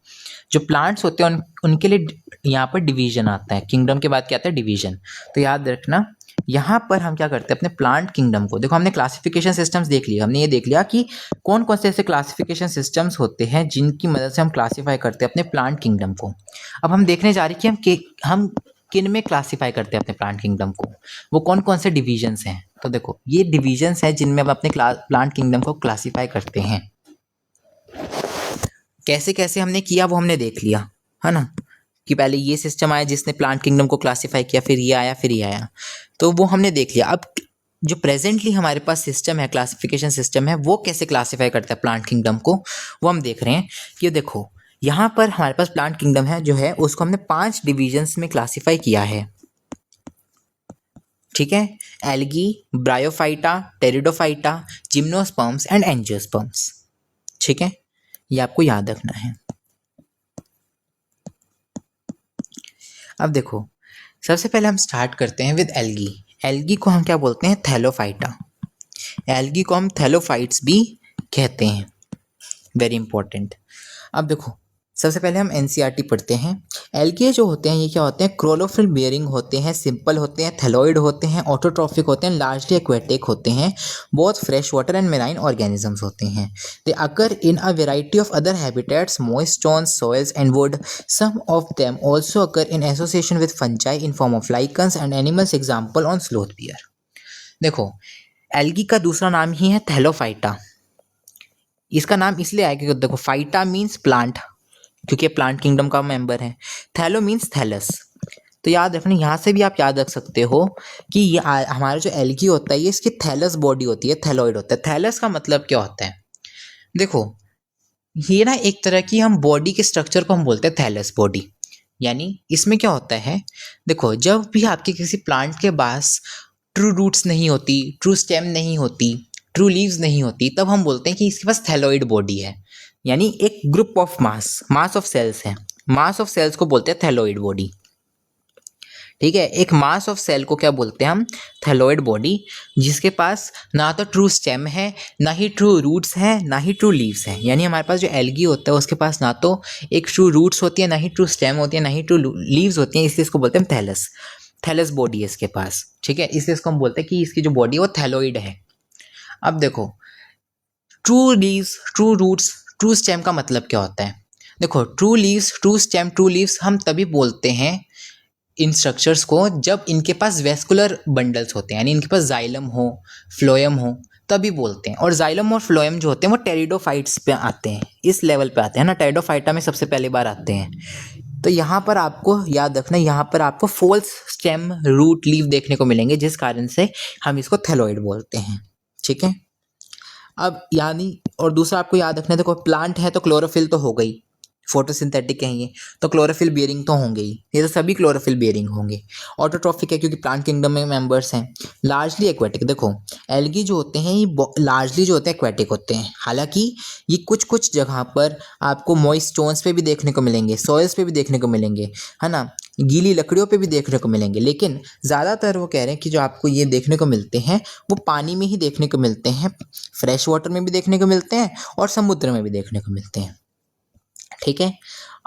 जो प्लांट्स होते हैं उनके लिए यहाँ पर डिवीजन आता है। किंगडम के बाद क्या आता है? डिवीजन। तो याद रखना यहाँ पर हम क्या करते हैं अपने प्लांट किंगडम को। देखो हमने क्लासिफिकेशन सिस्टम्स देख लिया, हमने ये देख लिया कि कौन कौन से ऐसे क्लासिफिकेशन सिस्टम्स होते हैं जिनकी मदद से हम क्लासीफाई करते हैं अपने प्लांट किंगडम को। अब हम देखने जा रहे हैं कि हम किन में क्लासीफाई करते हैं अपने प्लांट किंगडम को, वो कौन कौन से डिविजन्स हैं। तो देखो ये डिविजन्स हैं जिनमें हम अपने प्लांट किंगडम को क्लासीफाई करते हैं। कैसे कैसे हमने किया वो हमने देख लिया, है ना, कि पहले ये सिस्टम आया जिसने प्लांट किंगडम को क्लासीफाई किया, फिर ये आया, फिर ये आया, तो वो हमने देख लिया। अब जो प्रेजेंटली हमारे पास सिस्टम है, क्लासिफिकेशन सिस्टम है, वो कैसे क्लासीफाई करता है प्लांट किंगडम को, वो हम देख रहे हैं। कि देखो यहाँ पर हमारे पास प्लांट किंगडम है जो है उसको हमने 5 डिविजन्स में क्लासीफाई किया है। ठीक है, algae, bryophyta, pteridophyta, gymnosperms and angiosperms. ठीक है, ये आपको याद रखना है। अब देखो सबसे पहले हम स्टार्ट करते हैं विद एल्गी। एल्गी को हम क्या बोलते हैं? थैलोफाइटा। एल्गी को हम थैलोफाइट्स भी कहते हैं, वेरी इंपॉर्टेंट। अब देखो सबसे पहले हम एनसीईआरटी पढ़ते हैं। एल्गी जो होते हैं ये क्या होते हैं? क्लोरोफिल बियरिंग होते हैं, सिंपल होते हैं, थैलोइड होते हैं, ऑटोट्रॉफिक होते हैं, लार्जली एक्वेटिक होते हैं, बहुत fresh water and marine organisms होते हैं। They occur in a variety of other habitats, moist stones, soils and wood. Some of them also occur in association with fungi in form of lichens and animals, example on sloth bear. देखो algae का दूसरा नाम ही है Thallophyta. इसका नाम इसलिए आया क्योंकि देखो फाइटा मीन्स प्लांट, क्योंकि प्लांट किंगडम का मेंबर है। थैलो मीन्स थैलस। तो याद रखना, यहाँ से भी आप याद रख सकते हो कि ये हमारा जो एल्गी होता है ये इसकी थैलस बॉडी होती है, थैलोइड होता है। थैलस का मतलब क्या होता है? देखो ये ना एक तरह की हम बॉडी के स्ट्रक्चर को हम बोलते हैं थैलस बॉडी। यानी इसमें क्या होता है? देखो जब भी आपके किसी प्लांट के पास ट्रू रूट्स नहीं होती, ट्रू स्टेम नहीं होती, ट्रू लीव्स नहीं होती, तब हम बोलते हैं कि इसके पास थैलोइड बॉडी है। यानी एक group of mass of cells है। मास ऑफ सेल्स को बोलते हैं थैलोइड बॉडी। ठीक है, एक मास ऑफ सेल को क्या बोलते हैं हम? थैलोइड बॉडी, जिसके पास ना तो ट्रू स्टेम है, ना ही ट्रू रूट्स है, ना ही ट्रू लीव्स है। यानी हमारे पास जो एल्गी होता है उसके पास ना तो एक ट्रू रूट्स होती है, ना ही ट्रू स्टेम होती है, ना ही ट्रू लीव्स होती हैं, इसलिए इसको बोलते हैं थैलस। थैलस बॉडी है इसके पास। ठीक है, इसलिए इसको हम बोलते हैं कि इसकी जो बॉडी है वो थैलोइड है। अब देखो true leaves, true roots, true stem का मतलब क्या होता है? देखो true leaves, true stem, true leaves हम तभी बोलते हैं इन स्ट्रक्चर्स को जब इनके पास वेस्कुलर बंडल्स होते हैं, यानी इनके पास जाइलम हो, फ्लोएम हो, तभी बोलते हैं। और जाइलम और फ्लोएम जो होते हैं वो टेरिडोफाइट्स पे आते हैं, इस लेवल पे आते हैं ना, टेरिडोफाइटा में सबसे पहली बार आते हैं। तो यहाँ पर आपको याद रखना, यहाँ पर आपको फॉल्स स्टेम, रूट, लीव देखने को मिलेंगे, जिस कारण से हम इसको थैलोइड बोलते हैं। ठीक है, अब यानी और दूसरा आपको याद रखना है, देखो प्लांट है तो क्लोरोफिल तो हो गई, फोटोसिंथेटिक है ये, तो क्लोरोफिल बियरिंग तो होंगे ही, ये तो सभी क्लोरोफिल बियरिंग होंगे। ऑटोट्रॉफिक है क्योंकि प्लांट किंगडम में मेंबर्स हैं। लार्जली एक्वेटिक, देखो एल्गी जो होते हैं ये लार्जली जो होते हैं एक्वेटिक होते हैं। हालांकि ये कुछ कुछ जगह पर आपको मॉइस्ट स्टोन्स पे भी देखने को मिलेंगे, सॉइल्स पे भी देखने को मिलेंगे, है ना, गीली लकड़ियों पे भी देखने को मिलेंगे, लेकिन ज़्यादातर वो कह रहे हैं कि जो आपको ये देखने को मिलते हैं वो पानी में ही देखने को मिलते हैं, फ्रेश वाटर में भी देखने को मिलते हैं और समुद्र में भी देखने को मिलते हैं। ठीक है,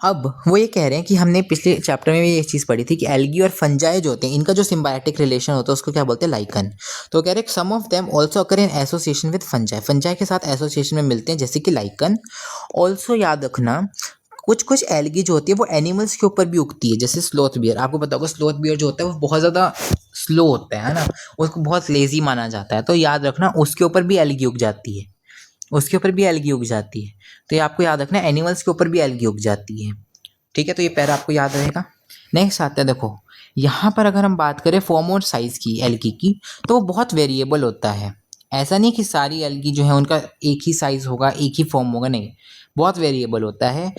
अब वो ये कह रहे हैं कि हमने पिछले चैप्टर में भी ये चीज़ पढ़ी थी कि एल्गी और फंजाई जो होते हैं इनका जो सिम्बायोटिक रिलेशन होता है उसको क्या बोलते हैं? लाइकन। तो कह रहे हैं some of them also occur in association with fungi, fungi के साथ एसोसिएशन में मिलते हैं जैसे कि लाइकन। ऑल्सो याद रखना कुछ कुछ एल्गी जो होती है वो एनिमल्स के ऊपर भी उगती है, जैसे स्लोथ बियर। आपको पता होगा स्लोथ बियर जो होता है वो बहुत ज़्यादा स्लो होता है ना, उसको बहुत लेजी माना जाता है, तो याद रखना उसके ऊपर भी एल्गी उग जाती है, उसके ऊपर भी एल्गी उग जाती है। तो ये आपको याद रखना है, एनिमल्स के ऊपर भी एल्गी उग जाती है। ठीक है, तो ये पैरा आपको याद रहेगा। नेक्स्ट आता है, देखो यहाँ पर अगर हम बात करें फॉर्म और साइज़ की एल्गी की, तो वो बहुत वेरिएबल होता है। ऐसा नहीं कि सारी एल्गी जो है उनका एक ही साइज़ होगा, एक ही फॉर्म होगा, नहीं, बहुत वेरिएबल होता है।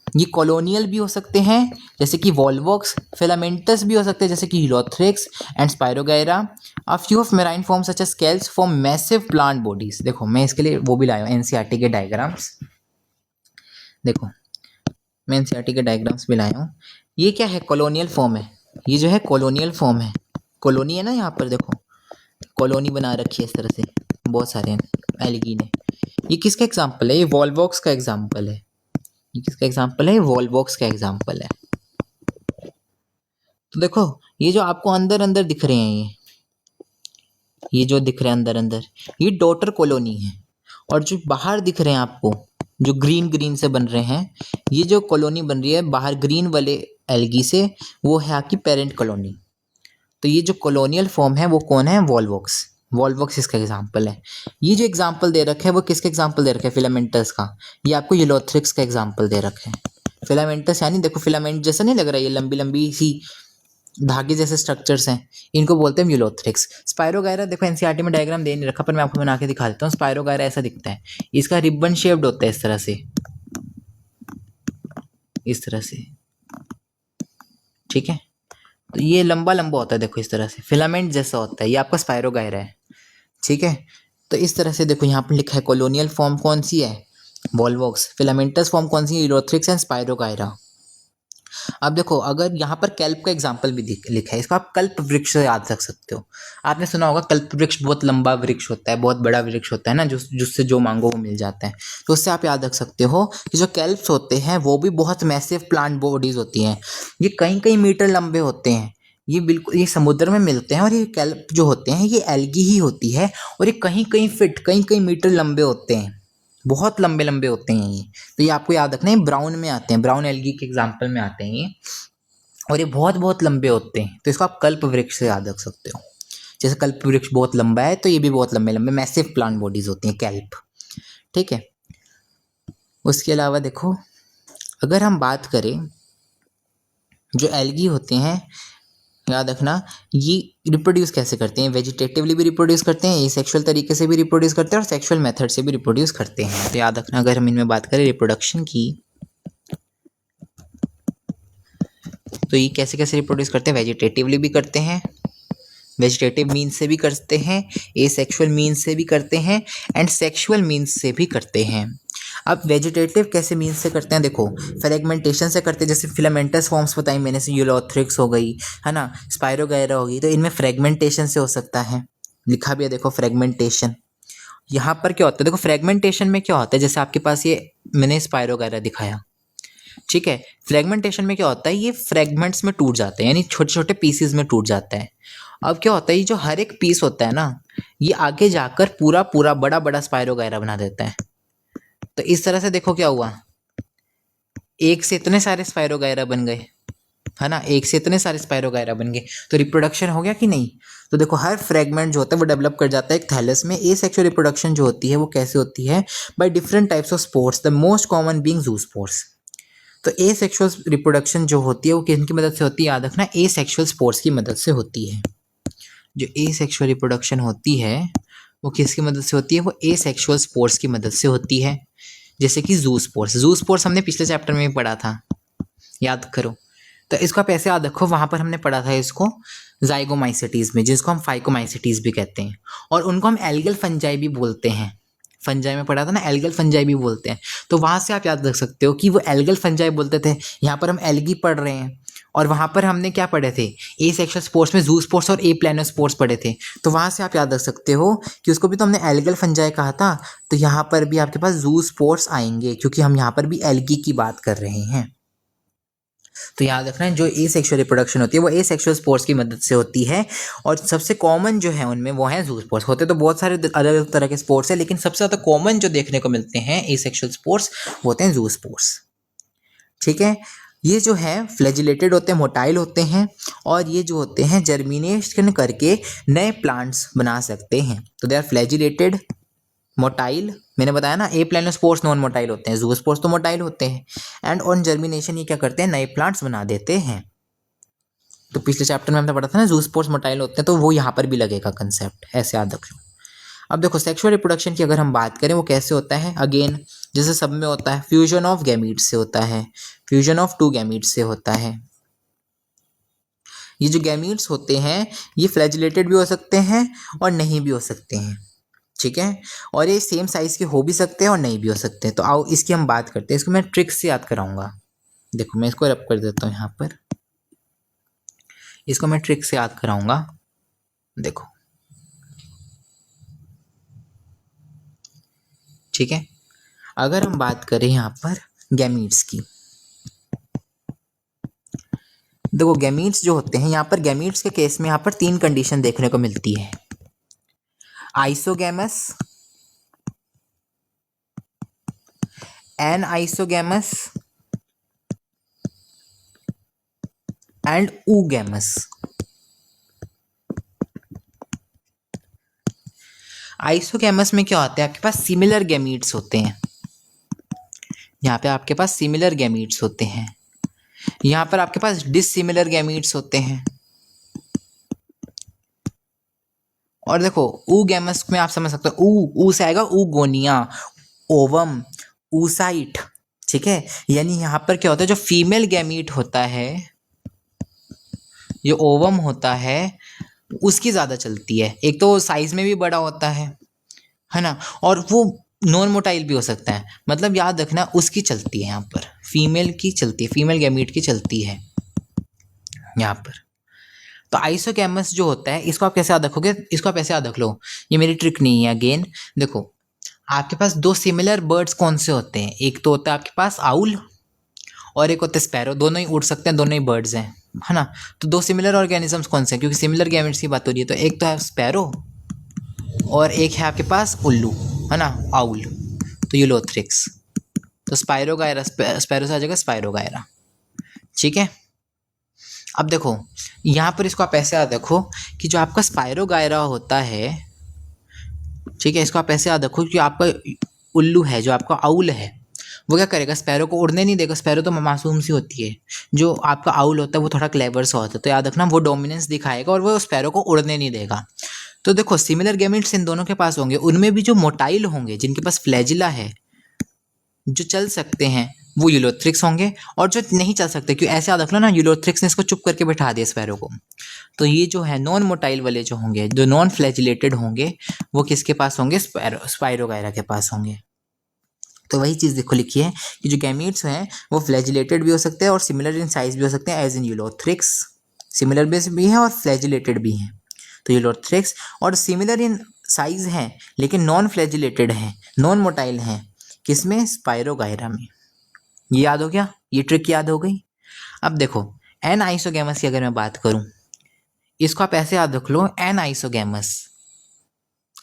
ये कॉलोनियल भी हो सकते हैं जैसे कि वॉल्वॉक्स, फिलामेंटस भी हो सकते हैं जैसे कि Ulothrix and Spirogyra. A few of marine form such as kelps form massive plant bodies. देखो मैं इसके लिए वो भी लाया हूँ एनसीईआरटी के डायग्राम्स। देखो मैं एनसीईआरटी के डायग्राम्स भी लाया हूँ। ये क्या है? कॉलोनियल फॉर्म है, ये जो है कॉलोनियल फॉर्म है, कॉलोनी है ना, यहाँ पर देखो कॉलोनी बना रखी है इस तरह से, बहुत सारे हैं एल्गी ने। ये किसका एग्जाम्पल है? ये वॉलवॉक्स का एग्जाम्पल है। ये किसका एग्जाम्पल है? वॉलवॉक्स का एग्जाम्पल है। तो देखो ये जो आपको अंदर अंदर दिख रहे हैं, ये जो दिख रहे हैं अंदर अंदर, ये डॉटर कॉलोनी है। और जो बाहर दिख रहे हैं आपको, जो ग्रीन ग्रीन से बन रहे हैं, ये जो कॉलोनी बन रही है बाहर ग्रीन वाले एल्गी से, वो है आपकी पेरेंट कॉलोनी। तो ये जो कॉलोनियल फॉर्म है वो कौन है? वॉलवॉक्स। वॉलवॉक्स इसका एग्जाम्पल है। ये जो एग्जाम्पल दे रखे है वो किसका एग्जाम्पल दे रखा है? फिलामेंटस का। ये आपको यूलोथ्रिक्स का एग्जाम्पल दे रखा है। फिलामेंटस यानी देखो फिलामेंट जैसा नहीं लग रहा है, ये लंबी लंबी सी धागे जैसे स्ट्रक्चर्स हैं, इनको बोलते हैं यूलोथ्रिक्स। स्पायरोगायरा देखो एनसीईआरटी में डायग्राम दे नहीं रखा, पर मैं आपको बना के दिखा देता हूँ। स्पायरोगायरा ऐसा दिखता है, इसका रिबन शेप्ड होता है इस तरह से, इस तरह से, ठीक है। तो ये लंबा लंबा होता है देखो इस तरह से, फिलामेंट जैसा होता है, ये आपका स्पायरोगायरा है, ठीक है। तो इस तरह से देखो यहाँ पर लिखा है कॉलोनियल फॉर्म कौन सी है? वॉलवॉक्स। फिलामेंटस फॉर्म कौन सी है? Ulothrix and spirogyra. अब देखो अगर यहाँ पर कल्प का एग्जाम्पल भी लिखा है, इसको आप कल्प वृक्ष से याद रख सकते हो। आपने सुना होगा कल्प वृक्ष बहुत लंबा वृक्ष होता है, बहुत बड़ा वृक्ष होता है ना, जिससे जो मांगो वो मिल जाता है। तो उससे आप याद रख सकते हो कि जो कल्प्स होते हैं वो भी बहुत मैसिव प्लांट बॉडीज होती हैं। ये कई कई मीटर लंबे होते हैं। ये बिल्कुल ये समुद्र में मिलते हैं, और ये कल्प जो होते हैं ये एल्गी ही होती है, और ये कहीं कहीं फीट कहीं कहीं मीटर लंबे होते हैं, बहुत लंबे लंबे होते हैं ये। तो ये आपको याद रखना है, ब्राउन में आते हैं, ब्राउन एल्गी के एग्जाम्पल में आते हैं ये, और ये बहुत बहुत लंबे होते हैं। तो इसको आप कल्प वृक्ष से याद रख सकते हो। जैसे कल्प वृक्ष बहुत लंबा है, तो ये भी बहुत लंबे लंबे मैसिव प्लांट बॉडीज होती हैं कल्प, ठीक है। उसके अलावा देखो अगर हम बात करें, जो एल्गी होते हैं याद रखना, ये रिप्रोड्यूस कैसे करते हैं? वेजिटेटिवली भी रिप्रोड्यूस करते हैं, एसेक्सुअल तरीके से भी रिप्रोड्यूस करते हैं, और सेक्सुअल मेथड से भी रिप्रोड्यूस करते हैं। तो याद रखना अगर हम इनमें बात करें रिप्रोडक्शन की, तो ये कैसे कैसे रिप्रोड्यूस करते हैं? वेजिटेटिवली भी करते हैं, वेजिटेटिव मीन्स से भी करते हैं, एसेक्सुअल मीन्स से भी करते हैं, एंड सेक्सुअल मीन्स से भी करते हैं। अब वेजिटेटिव कैसे मीन्स से करते हैं? देखो फ्रेगमेंटेशन से करते हैं, जैसे फिलामेंटस फॉर्म्स बताई मैंने से, यूलोथ्रिक्स हो गई है ना, स्पायरोगायरा होगी, तो इनमें फ्रेगमेंटेशन से हो सकता है। लिखा भी है देखो फ्रेगमेंटेशन। यहाँ पर क्या होता है? देखो फ्रेगमेंटेशन में क्या होता है, जैसे आपके पास ये मैंने स्पायरोगायरा दिखाया, ठीक है। फ्रेगमेंटेशन में क्या होता है? ये फ्रेगमेंट्स में टूट जाते हैं, यानी छोटे छोटे पीसेस में टूट जाता है। अब क्या होता है, ये जो हर एक पीस होता है ना, ये आगे जाकर पूरा पूरा बड़ा बड़ा स्पायरोगायरा बना देता है। तो इस तरह से देखो क्या हुआ, एक से इतने सारे स्पायरोगायरा बन गए, है ना, एक से इतने सारे स्पायरोगायरा बन गए, तो रिप्रोडक्शन हो गया कि नहीं? तो देखो हर फ्रेगमेंट जो होता है वो डेवलप कर जाता है एक थैलस में। एसेक्सुअल रिप्रोडक्शन जो होती है वो कैसे होती है? By different types of spores, the most common being zoospores. तो एसेक्सुअल रिप्रोडक्शन जो होती है वो किनकी मदद से होती है? याद रखना एसेक्सुअल स्पोर्स की मदद से होती है। जो एसेक्सुअल रिप्रोडक्शन होती है वो किसकी मदद से होती है? वो एसेक्सुअल स्पोर्स की मदद से होती है। जैसे कि ज़ूस्पोर्स, ज़ूस्पोर्स हमने पिछले चैप्टर में भी पढ़ा था, याद करो। तो इसको आप ऐसे याद रखो, वहाँ पर हमने पढ़ा था इसको ज़ाइगोमाइसेटीज़ में, जिसको हम फाइकोमाइसेटीज़ भी कहते हैं, और उनको हम एल्गल फंजाई भी बोलते हैं। फंजाई में पढ़ा था ना, एल्गल फंजाई भी बोलते हैं। तो वहाँ से आप याद रख सकते हो कि वो एल्गल फंजाई बोलते थे। यहाँ पर हम एल्गी पढ़ रहे हैं, और वहाँ पर हमने क्या पढ़े थे? एसेक्सुअल स्पोर्स में ज़ूस्पोर्स और एप्लानोस्पोर्स पढ़े थे। तो वहाँ से आप याद रख सकते हो कि उसको भी तो हमने एल्गल फंजाई कहा था। तो यहाँ पर भी आपके पास ज़ूस्पोर्स आएंगे, क्योंकि हम यहाँ पर भी एल्गी की बात कर रहे हैं। तो याद रखना है जो एसेक्सुअल रिप्रोडक्शन होती है वो एसेक्सुअल स्पोर्स की मदद से होती है, और सबसे कॉमन जो है उनमें वो है ज़ूस्पोर्स। होते तो बहुत सारे अलग अलग तरह के स्पोर्ट्स हैं, लेकिन सबसे ज़्यादा कॉमन जो देखने को मिलते हैं एसेक्सुअल स्पोर्स वो होते हैं ज़ूस्पोर्स, ठीक है। ये जो है फ्लैजिलेटेड होते हैं, मोटाइल होते हैं, और ये जो होते हैं जर्मिनेशन करके नए प्लांट्स बना सकते हैं। तो दे आर फ्लैजिलेटेड, मोटाइल, मैंने बताया ना, एप्लानोस्पोर्स नॉन मोटाइल होते हैं, ज़ूस्पोर्स तो मोटाइल होते हैं, एंड ऑन जर्मिनेशन ये क्या करते हैं? नए प्लांट्स बना देते हैं। तो पिछले चैप्टर में हमने पढ़ा था ना ज़ूस्पोर्स मोटाइल होते हैं, तो वो यहाँ पर भी लगेगा कंसेप्ट, ऐसे याद रख लो। अब देखो सेक्सुअल रिप्रोडक्शन की अगर हम बात करें वो कैसे होता है? अगेन जैसे सब में होता है, फ्यूजन ऑफ गैमीट्स से होता है, फ्यूजन ऑफ टू गैमीट्स से होता है। ये जो गैमीट्स होते हैं ये फ्लैजिलेटेड भी हो सकते हैं और नहीं भी हो सकते हैं, ठीक है। और ये सेम साइज़ के हो भी सकते हैं और नहीं भी हो सकते हैं। तो आओ इसकी हम बात करते हैं, इसको मैं ट्रिक्स से याद कराऊंगा। देखो मैं इसको रब कर देता हूँ यहाँ पर, इसको मैं ट्रिक से याद कराऊंगा। देखो, ठीक है। अगर हम बात करें यहाँ पर गैमीट्स की, देखो गैमीट्स जो होते हैं यहाँ पर, गैमीट्स के केस में यहाँ पर 3 कंडीशन देखने को मिलती है, isogamous, anisogamous and oogamous. Isogamous में क्या होता है, आपके पास सिमिलर गैमीट्स होते हैं, यहाँ पे आपके पास सिमिलर गैमीट्स होते हैं, यहाँ पर आपके पास डिसिमिलर गैमीट्स होते हैं। और देखो ऊगैमस में आप समझ सकते हो, ऊ से आएगा ऊगोनिया, ओवम, ऊसाइट, ठीक है। यानी यहाँ पर क्या होता है, जो फीमेल गैमीट होता है, जो ओवम होता है, उसकी ज़्यादा चलती है। एक तो साइज में भी बड़ा होता है ना, और वो नॉन मोटाइल भी हो सकता है। मतलब याद रखना, उसकी चलती है यहाँ पर, फीमेल की चलती है, फीमेल गैमीट की चलती है यहाँ पर। तो आइसोगैमस जो होता है, इसको आप कैसे याद रखोगे, इसको आप ऐसे याद रख लो, ये मेरी ट्रिक नहीं है अगेन। देखो आपके पास 2 सिमिलर बर्ड्स कौन से होते हैं, एक तो होता है आपके पास आउल और एक होता है स्पैरो, दोनों ही उड़ सकते हैं, दोनों ही बर्ड्स हैं, है ना। तो 2 सिमिलर ऑर्गेनिजम्स कौन से हैं, क्योंकि सिमिलर गैमेट्स की बात हो रही है, तो एक तो है स्पैरो और एक है आपके पास उल्लू, है ना, आउल, तो यूलोथ्रिक्स। तो स्पाइरोगायरा, स्पैरो से आ जाएगा स्पाइरोगायरा, ठीक है। अब देखो यहाँ पर इसको आप ऐसे याद रखो कि जो आपका स्पाइरोगायरा होता है, ठीक है, इसको आप ऐसे याद रखो कि आपका उल्लू है, जो आपका आउल है, वो क्या करेगा, स्पैरो को उड़ने नहीं देगा। स्पैरो तो मासूम सी होती है, जो आपका आउल होता है वो थोड़ा क्लेवर सा होता है, तो याद रखना वो डोमिनेंस दिखाएगा और वो स्पैरो को उड़ने नहीं देगा। तो देखो सिमिलर गैमेट्स इन दोनों के पास होंगे, उनमें भी जो मोटाइल होंगे, जिनके पास फ्लैजिला है, जो चल सकते हैं, वो यूलोथ्रिक्स होंगे, और जो नहीं चल सकते, क्योंकि ऐसे याद रख लो ना, यूलोथ्रिक्स ने इसको चुप करके बैठा दिया स्पैरो को, तो ये जो है नॉन मोटाइल वाले जो होंगे, जो नॉन फ्लैजिलेटेड होंगे, वो किसके पास होंगे, स्पाइरोगायरा के पास होंगे। तो वही चीज़ देखो लिखी है कि जो गैमीट्स हैं वो फ्लैजिलेटेड भी हो सकते हैं और सिमिलर इन साइज भी हो सकते हैं, as in Ulothrix, similar base भी है और फ्लैजिलेटेड भी हैं। तो यूलोथ्रिक्स और सिमिलर इन साइज हैं लेकिन नॉन फ्लैजिलेटेड हैं, नॉन मोटाइल हैं, किसमें, स्पाइरोगायरा में। ये याद हो गया, ये ट्रिक याद हो गई। अब देखो एन आइसोगैमस की अगर मैं बात करूं, इसको आप ऐसे याद रख लो, एन आइसोगैमस,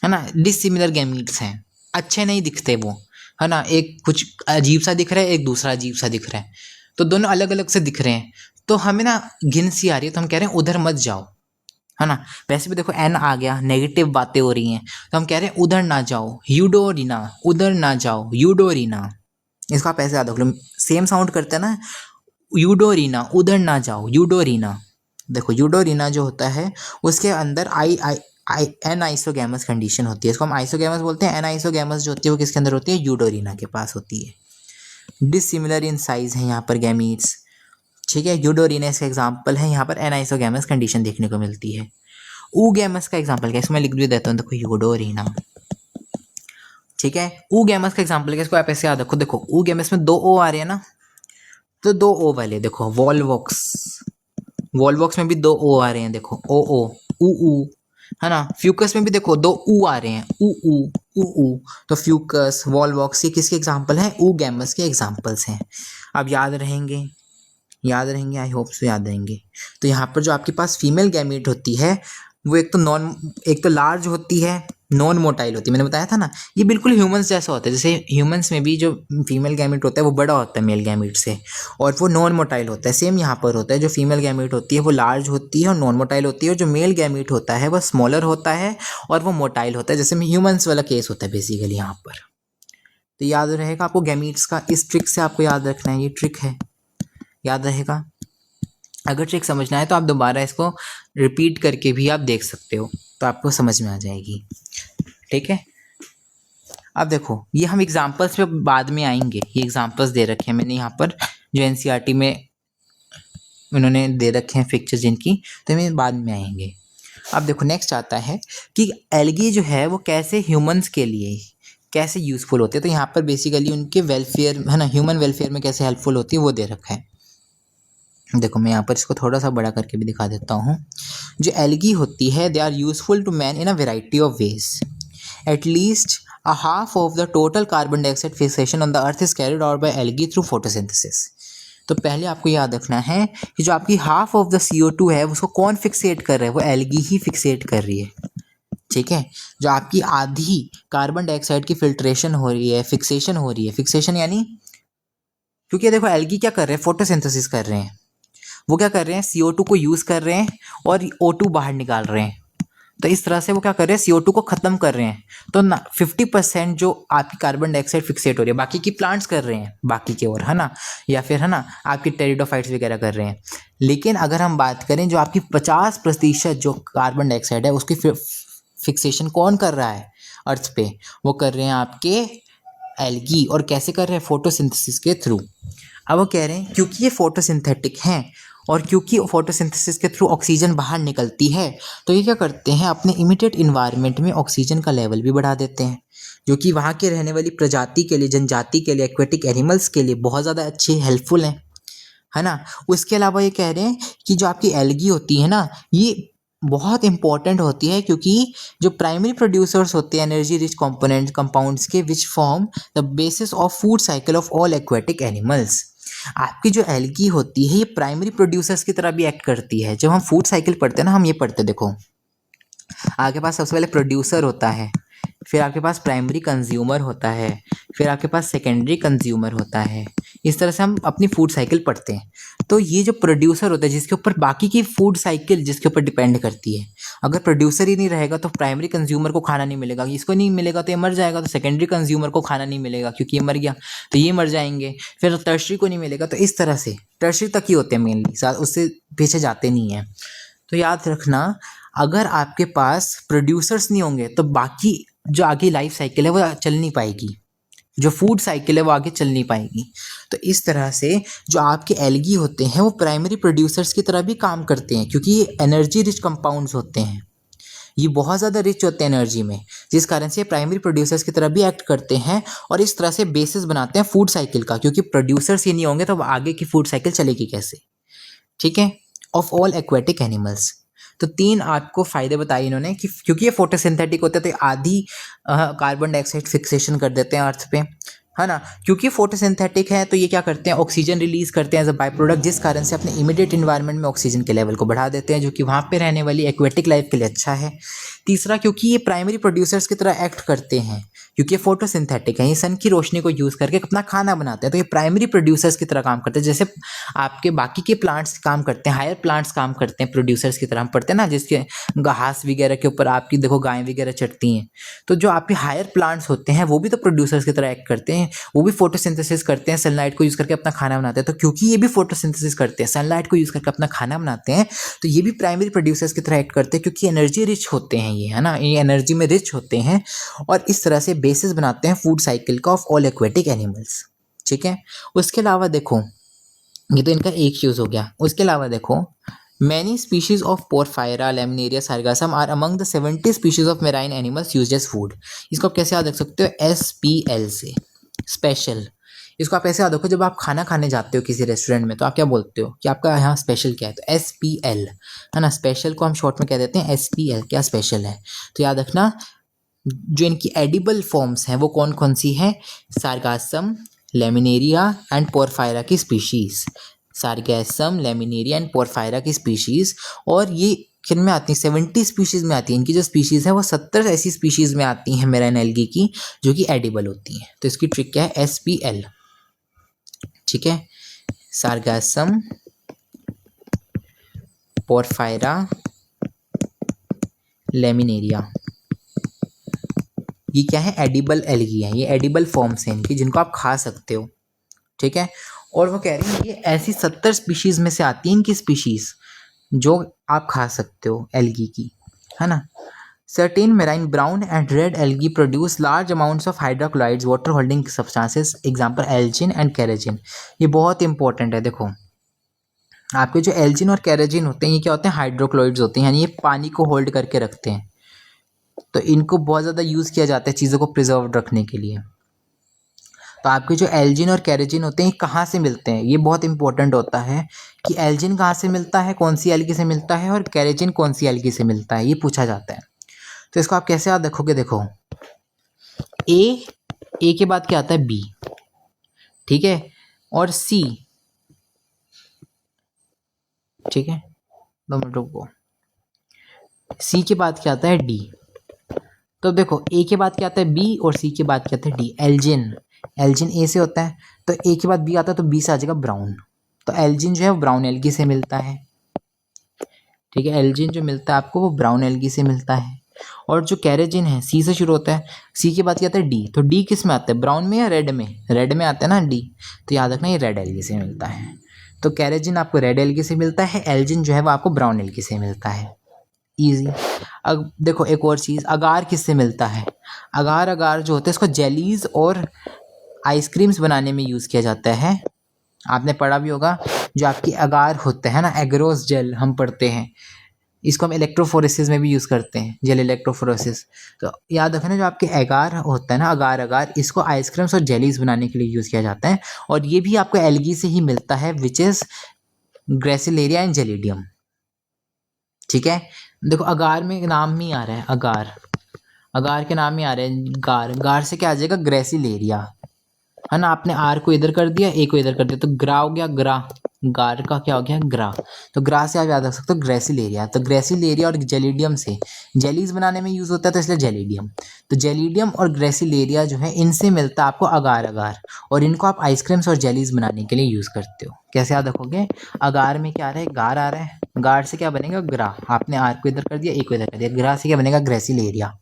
है ना, डिसिमिलर गैमीट्स हैं, अच्छे नहीं दिखते वो, है ना, एक कुछ अजीब सा दिख रहा है, एक दूसरा अजीब सा दिख रहा है, तो दोनों अलग अलग से दिख रहे हैं, तो हमें ना घिन सी आ रही है, तो हम कह रहे हैं उधर मत जाओ, है ना। वैसे भी देखो एन आ गया, नेगेटिव बातें हो रही हैं, तो हम कह रहे हैं उधर ना जाओ, यूडोरिना, उधर ना जाओ, यूडोरिना। इसको आप ऐसे याद रख लो, सेम साउंड करते हैं ना, यूडोरिना, उधर ना जाओ, यूडोरिना। देखो यूडोरिना जो होता है उसके अंदर आई आई आई एन आइसोगैमस कंडीशन होती है, इसको हम आइसोगैमस बोलते हैं। एन आइसोगैमस जो होती है वो किसके अंदर होती है, यूडोरिना के पास होती है। डिसिमिलर इन साइज है यहाँ पर गैमीट्स, ठीक है। यूडोरिना इसका एग्जाम्पल है, यहाँ पर एन आइसोगैमस कंडीशन देखने को मिलती है। ऊगैमस का एग्जाम्पल क्या है, इसको मैं लिख भी देता हूँ, देखो यूडोरिना, ठीक है। ऊगैमस का एग्जाम्पल क्या है, इसको आप ऐसे याद रखो, देखो ऊगैमस में 2 ओ आ रहे हैं ना, तो 2 ओ वाले देखो, वॉलवॉक्स, वॉलवॉक्स में भी 2 ओ आ रहे हैं, देखो ओ ओ, ऊ, है ना। फ्यूकस में भी देखो 2 ऊ आ रहे हैं, ऊ। तो फ्यूकस, वॉलवॉक्स, ये किसके एग्जाम्पल हैं, ऊगैमस के एग्जाम्पल्स हैं। अब याद रहेंगे, याद रहेंगे, आई होप सो याद रहेंगे। तो यहाँ पर जो आपके पास फीमेल गैमीट होती है वो एक तो लार्ज होती है, नॉन मोटाइल होती है, मैंने बताया था ना, ये बिल्कुल ह्यूमंस जैसा होता है। जैसे ह्यूमंस में भी जो फीमेल गैमीट होता है वो बड़ा होता है मेल गैमीट से, और वो नॉन मोटाइल होता है। सेम यहाँ पर होता है, जो फीमेल गैमीट होती है वो लार्ज होती है और नॉन मोटाइल होती है, और जो मेल गैमीट होता है वो स्मॉलर होता है और वो मोटाइल होता है, जैसे ह्यूमंस वाला केस होता है बेसिकली यहाँ पर। तो याद रहेगा आपको गैमीट्स का, इस ट्रिक से आपको याद रखना है, ये ट्रिक है, याद रहेगा। अगर ट्रिक समझना है तो आप दोबारा इसको रिपीट करके भी आप देख सकते हो, तो आपको समझ में आ जाएगी, ठीक है। अब देखो ये हम एग्जांपल्स पे बाद में आएंगे, ये एग्जांपल्स दे रखे हैं मैंने यहाँ पर, जो एनसीईआरटी में उन्होंने दे रखे हैं फिक्चर्स जिनकी, तो हम बाद में आएंगे। अब देखो नेक्स्ट आता है कि एल्गी जो है वो कैसे ह्यूमंस के लिए कैसे यूज़फुल होते हैं। तो यहाँ पर बेसिकली उनके वेलफेयर, है ना, ह्यूमन वेलफेयर में कैसे हेल्पफुल होती है वो दे रखा है। देखो मैं यहाँ पर इसको थोड़ा सा बड़ा करके भी दिखा देता हूँ। जो एल्गी होती है they are useful to man in a variety of ways. At least a half of the total carbon dioxide fixation on the earth is carried out by algae through photosynthesis। तो पहले आपको याद रखना है कि जो आपकी हाफ ऑफ द CO2 है उसको कौन फिक्सेट कर रहा है, वो एल्गी ही फिक्सेट कर रही है। ठीक है, जो आपकी आधी कार्बन डाइऑक्साइड की फिल्ट्रेशन हो रही है, फिक्सेशन हो रही है, फिक्सेशन यानी क्योंकि देखो एल्गी क्या कर रहे हैं, फोटोसिंथेसिस कर रहे हैं। वो क्या कर रहे हैं, CO2 को यूज़ कर रहे हैं और O2 बाहर निकाल रहे हैं। तो इस तरह से वो क्या कर रहे हैं, CO2 को ख़त्म कर रहे हैं। तो ना 50% जो आपकी कार्बन डाइऑक्साइड फिक्सेट हो रही है, बाकी की प्लांट्स कर रहे हैं बाकी के ओर, है ना, या फिर है ना आपकी टेरिडोफाइट्स वगैरह कर रहे हैं। लेकिन अगर हम बात करें जो आपकी 50% जो कार्बन डाइऑक्साइड है उसकी फिक्सेशन कौन कर रहा है अर्थ पे, वो कर रहे हैं आपके एल्गी। और कैसे कर रहे हैं, फोटोसिंथेसिस के थ्रू। अब वो कह रहे हैं क्योंकि ये फोटोसिंथेटिक हैं और क्योंकि फोटोसिंथेसिस के थ्रू ऑक्सीजन बाहर निकलती है, तो ये क्या करते हैं, अपने इमीडिएट इन्वायरमेंट में ऑक्सीजन का लेवल भी बढ़ा देते हैं, जो कि वहाँ के रहने वाली प्रजाति के लिए, जनजाति के लिए, एक्वेटिक एनिमल्स के लिए बहुत ज़्यादा अच्छे हेल्पफुल हैं, है ना। उसके अलावा ये कह रहे हैं कि जो आपकी एल्गी होती है ना, ये बहुत इंपॉर्टेंट होती है क्योंकि जो प्राइमरी प्रोड्यूसर्स होते हैं एनर्जी रिच कंपोनेंट कंपाउंड्स के, which form the basis of food cycle of all aquatic animals. आपकी जो एल्गी होती है ये प्राइमरी प्रोड्यूसर्स की तरह भी एक्ट करती है। जब हम फूड साइकिल पढ़ते हैं ना, हम ये पढ़ते, देखो आपके पास सबसे पहले प्रोड्यूसर होता है, फिर आपके पास प्राइमरी कंज्यूमर होता है, फिर आपके पास सेकेंडरी कंज्यूमर होता है। इस तरह से हम अपनी फूड साइकिल पढ़ते हैं। तो ये जो प्रोड्यूसर होता है जिसके ऊपर बाकी की फूड साइकिल जिसके ऊपर डिपेंड करती है, अगर प्रोड्यूसर ही नहीं रहेगा तो प्राइमरी कंज्यूमर को खाना नहीं मिलेगा, इसको नहीं मिलेगा तो ये मर जाएगा, तो सेकेंडरी कंज्यूमर को खाना नहीं मिलेगा क्योंकि ये मर गया तो ये मर जाएंगे, फिर टर्शरी को नहीं मिलेगा। तो इस तरह से टर्शरी तक ही होते हैं मेनली, उससे पीछे जाते नहीं हैं। तो याद रखना, अगर आपके पास प्रोड्यूसर्स नहीं होंगे तो बाकी जो आगे लाइफ साइकिल है वो चल नहीं पाएगी, जो फूड साइकिल है वो आगे चल नहीं पाएगी। तो इस तरह से जो आपके एल्गी होते हैं वो प्राइमरी प्रोड्यूसर्स की तरह भी काम करते हैं क्योंकि ये एनर्जी रिच कंपाउंड्स होते हैं, ये बहुत ज़्यादा रिच होते हैं एनर्जी में, जिस कारण से प्राइमरी प्रोड्यूसर्स की तरह भी एक्ट करते हैं और इस तरह से बेसिस बनाते हैं फूड साइकिल का, क्योंकि प्रोड्यूसर्स ही नहीं होंगे तो आगे की फूड साइकिल चलेगी कैसे। ठीक है, ऑफ ऑल एक्वेटिक एनिमल्स। तो 3 आपको फ़ायदे बताए इन्होंने कि क्योंकि ये फोटोसिंथेटिक होते हैं तो आधी कार्बन डाइऑक्साइड फिक्सेशन कर देते हैं अर्थ पे, है ना। क्योंकि फोटोसिंथेटिक है तो ये क्या करते हैं, ऑक्सीजन रिलीज करते हैं एज अ बाय प्रोडक्ट, जिस कारण से अपने इमीडिएट इन्वायरमेंट में ऑक्सीजन के लेवल को बढ़ा देते हैं, जो कि वहाँ पे रहने वाली एक्वेटिक लाइफ के लिए अच्छा है। तीसरा, क्योंकि ये प्राइमरी प्रोड्यूसर्स की तरह एक्ट करते हैं, क्योंकि ये फोटोसिंथेटिक है, ये सन की रोशनी को यूज़ करके अपना खाना बनाते हैं, तो ये प्राइमरी प्रोड्यूसर्स की तरह काम करते हैं। जैसे आपके बाकी के प्लांट्स काम करते हैं, हायर प्लांट्स काम करते हैं प्रोड्यूसर्स की तरह, हम पढ़ते हैं ना, जिसके घास वगैरह के ऊपर आपकी देखो गायें वगैरह चढ़ती हैं। तो जो आपके हायर प्लांट्स होते हैं वो भी तो प्रोड्यूसर्स की तरह एक्ट करते हैं, वो भी फोटोसिंथेसिस करते हैं, सनलाइट को यूज़ करके अपना खाना बनाते हैं। तो क्योंकि ये भी फोटोसिंथेसिस करते हैं, सनलाइट को यूज़ करके अपना खाना बनाते हैं, तो ये भी प्राइमरी प्रोड्यूसर्स की तरह एक्ट करते हैं क्योंकि एनर्जी रिच होते हैं ये, है ना, ये एनर्जी में रिच होते हैं और इस तरह से बेसिस बनाते हैं फूड साइकिल का ऑफ ऑल एक्वेटिक एनिमल्स। ठीक है, उसके अलावा देखो ये तो इनका एक यूज़ हो गया। उसके अलावा देखो, many species of Porphyra, Laminaria, Sargassum are among the 70 species of marine animals used as food. इसको आप कैसे याद रख सकते हो, SPL से, स्पेशल। इसको आप ऐसे याद रखो, जब आप खाना खाने जाते हो किसी रेस्टोरेंट में तो आप क्या बोलते हो कि आपका यहाँ स्पेशल क्या है, तो SPL, है ना। स्पेशल को हम शॉर्ट में कह देते हैं SPL, क्या स्पेशल है। तो याद रखना, जो इनकी एडिबल फॉर्म्स हैं वो कौन कौन सी हैं, सार्गासम, लेमिनेरिया एंड पोरफायरा की स्पीशीज़, सार्गैसम, लेमिनेरिया एंड पोरफायरा की स्पीशीज़। और ये किन में आती हैं, 70 स्पीशीज़ में आती हैं। इनकी जो स्पीशीज़ है वो 70 ऐसी स्पीशीज़ में आती हैं मेराइन एल्गी की जो कि एडिबल होती हैं। तो इसकी ट्रिक क्या है, SPL। ठीक है, सार्गैसम, पोरफायरा, लेमिनेरिया, ये क्या है, एडिबल एल्गी है, ये एडिबल फॉर्म्स हैं इनकी जिनको आप खा सकते हो। ठीक है, और वो कह रही है ये ऐसी 70 स्पीशीज़ में से आती हैं इनकी स्पीशीज़ जो आप खा सकते हो एल्गी की, है ना। Certain marine brown and red algae produce large amounts of hydrochlorides, water holding substances, example Elgin and कैरेजिन। ये बहुत इंपॉर्टेंट है। देखो आपके जो एल्जिन और कैरेजिन होते हैं ये क्या होते हैं, हाइड्रोक्लोराइड्स होते हैं, यानी ये पानी को होल्ड करके रखते हैं। तो इनको बहुत ज़्यादा यूज़ किया जाता है चीज़ों को प्रिजर्व रखने के लिए। तो आपके जो एल्जिन और केरोजिन होते हैं ये कहाँ से मिलते हैं, ये बहुत इंपॉर्टेंट होता है कि एल्जिन कहाँ से मिलता है, कौन सी एल्गी से मिलता है, और केरोजिन कौन सी एल्गी से मिलता है, ये पूछा जाता है। तो इसको आप कैसे याद रखोगे, देखो ए के बाद क्या आता है बी, ठीक है, और सी, ठीक है, 2 मिनट रुको, सी के बाद क्या आता है डी। तो देखो ए के बाद क्या आता है बी और सी के बाद क्या आता है डी। एल्जिन, एल्जिन ए से होता है, तो ए के बाद बी आता है तो बी से आ जाएगा ब्राउन। तो एल्जिन जो है वो ब्राउन एल्गी से मिलता है, ठीक है, एल्जिन जो मिलता है आपको वो ब्राउन एल्गी से मिलता है। और जो केरोजिन है सी से शुरू होता है, सी के बाद क्या आता है डी। तो डी किस में आता है, ब्राउन में या रेड में, रेड में आता है ना डी, तो याद रखना ये रेड एल्गी से मिलता है। तो केरोजिन आपको रेड एल्गी से मिलता है, एल्जिन जो है वो आपको ब्राउन एल्गी से मिलता है। ईजी। अब देखो एक और चीज़, अगार किससे मिलता है, अगार जो होता है इसको जेलीज और आइसक्रीम्स बनाने में यूज़ किया जाता है। आपने पढ़ा भी होगा, जो आपकी अगार होते हैं ना, एग्रोस जेल हम पढ़ते हैं, इसको हम इलेक्ट्रोफोरेसिस में भी यूज़ करते हैं, जेल इलेक्ट्रोफोरेसिस। तो याद रखना जो आपके अगार होता है ना, अगार इसको आइसक्रीम्स और जेलीज बनाने के लिए यूज़ किया जाता है। और ये भी आपको एल्गी से ही मिलता है, which is gracilaria and gelidium, ठीक है। देखो अगार में नाम में ही आ रहा है, अगार के नाम में आ रहा है गार, गार से क्या आ जाएगा ग्रेसिलेरिया, है ना। आपने आर को इधर कर दिया, ए को इधर कर दिया, तो ग्रा हो गया, ग्रा, गार का क्या हो गया ग्रा। तो ग्रा से आप याद रख सकते हो ग्रेसिलेरिया। तो ग्रेसिलेरिया और जेलिडियम से जेलीज बनाने में यूज़ होता है, तो इसलिए जेलिडियम। तो जेलिडियम और ग्रेसिलेरिया जो है इनसे मिलता है आपको अगार, और इनको आप आइसक्रीम्स और जेलीज बनाने के लिए यूज़ करते हो। कैसे याद रखोगे, अगार में क्या आ रहा है, गार आ रहा है, गार से क्या बनेगा ग्रा, आपने आर को इधर कर दिया, ए को इधर कर दिया, ग्रा से क्या बनेगा ग्रेसिलेरिया।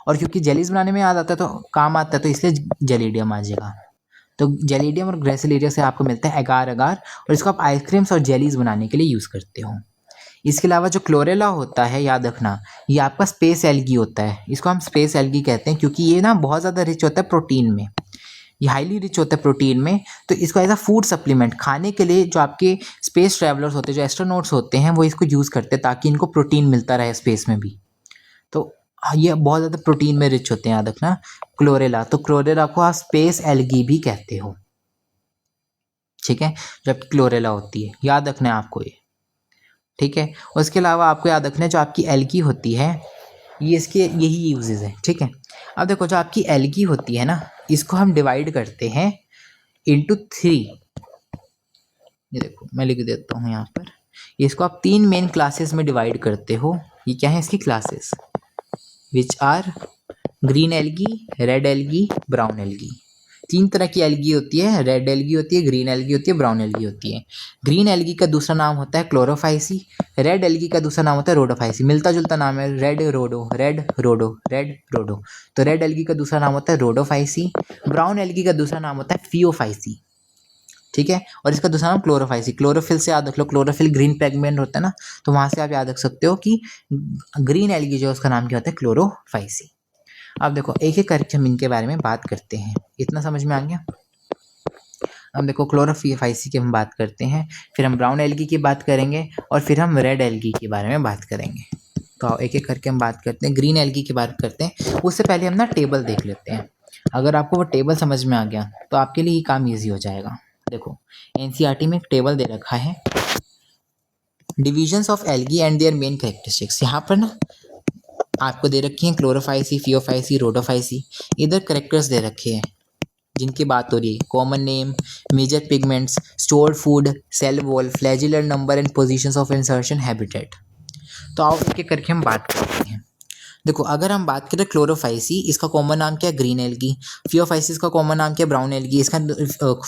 और क्योंकि जेलीज बनाने में याद आता है तो काम आता है, तो इसलिए जेलिडियम आ जाएगा। तो जेलिडियम और ग्रेसिलेरिया से आपको मिलता है अगार, और इसको आप आइसक्रीम्स और जेलीज बनाने के लिए यूज़ करते हो। इसके अलावा जो क्लोरेला होता है, याद रखना, ये आपका स्पेस एल्गी होता है, इसको हम स्पेस एल्गी कहते हैं, क्योंकि ये ना बहुत ज़्यादा रिच होता है प्रोटीन में, ये हाईली रिच होता है प्रोटीन में। तो इसको एज अ फूड सप्लीमेंट खाने के लिए जो आपके स्पेस ट्रैवलर्स होते हैं, जो एस्ट्रोनॉट्स होते हैं, वो इसको यूज़ करते हैं ताकि इनको प्रोटीन मिलता रहे स्पेस में भी। तो ये बहुत ज़्यादा प्रोटीन में रिच होते हैं, याद रखना क्लोरेला। तो क्लोरेला को आप स्पेस एल्गी भी कहते हो, ठीक है, जब क्लोरेला होती है, याद रखना है आपको ये, ठीक है। उसके अलावा आपको याद रखना है जो आपकी एल्गी होती है, ये इसके यही यूजेस हैं, ठीक है। अब देखो जो आपकी एल्गी होती है ना, इसको हम डिवाइड करते हैं इंटू 3। ये देखो मैं लिख देता हूँ यहाँ पर, इसको आप 3 मेन क्लासेस में डिवाइड करते हो। ये क्या है इसकी classes, which are green algae, red algae, brown algae. 3 तरह की एल्गी होती है, रेड एल्गी होती है, ग्रीन एल्गी होती है, ब्राउन एल्गी होती है। ग्रीन एल्गी का दूसरा नाम होता है क्लोरोफाइसी, रेड एल्गी का दूसरा नाम होता है रोडोफाइसी, मिलता जुलता नाम है, रेड रोडो, रेड रोडो, रेड रोडो। तो रेड एल्गी का दूसरा नाम होता है रोडोफाइसी, ब्राउन एल्गी का दूसरा नाम होता है फियोफाइसी, ठीक है। और इसका दूसरा नाम क्लोरोफाइसी। क्लोरोफिल से याद रख लो, क्लोरोफिल ग्रीन पिगमेंट होता है ना, तो वहाँ से आप याद रख सकते हो कि ग्रीन एल्गी जो उसका नाम क्या होता है क्लोरोफाइसी। अब देखो एक एक करके हम इनके बारे में बात करते हैं, इतना समझ में आ गया। अब देखो क्लोरोफाइसी की हम बात करते हैं, फिर हम ब्राउन एल्गी की बात करेंगे, और फिर हम रेड एल्गी के बारे में बात करेंगे। तो एक एक करके हम बात करते हैं, ग्रीन एल्गी की बात करते हैं। उससे पहले हम ना टेबल देख लेते हैं। अगर आपको वो टेबल समझ में आ गया तो आपके लिए ये काम ईजी हो जाएगा। देखो एनसीईआरटी में एक टेबल दे रखा है, divisions of algae and their main characteristics. यहाँ पर ना आपको दे रखी हैं क्लोरोफाइसी, फियोफाइसी, रोडोफाइसी। इधर करेक्टर्स दे रखे हैं जिनकी बात हो रही है, common name, major pigments, stored food, cell wall, flagellar number and positions of insertion, habitat. तो आओ एक एक करके हम बात करते हैं। देखो अगर हम बात करें क्लोरोफाइसी, इसका कॉमन नाम क्या है ग्रीन एल्गी, फियोफाइसिस का कॉमन नाम क्या है ब्राउन एल्गी, इसका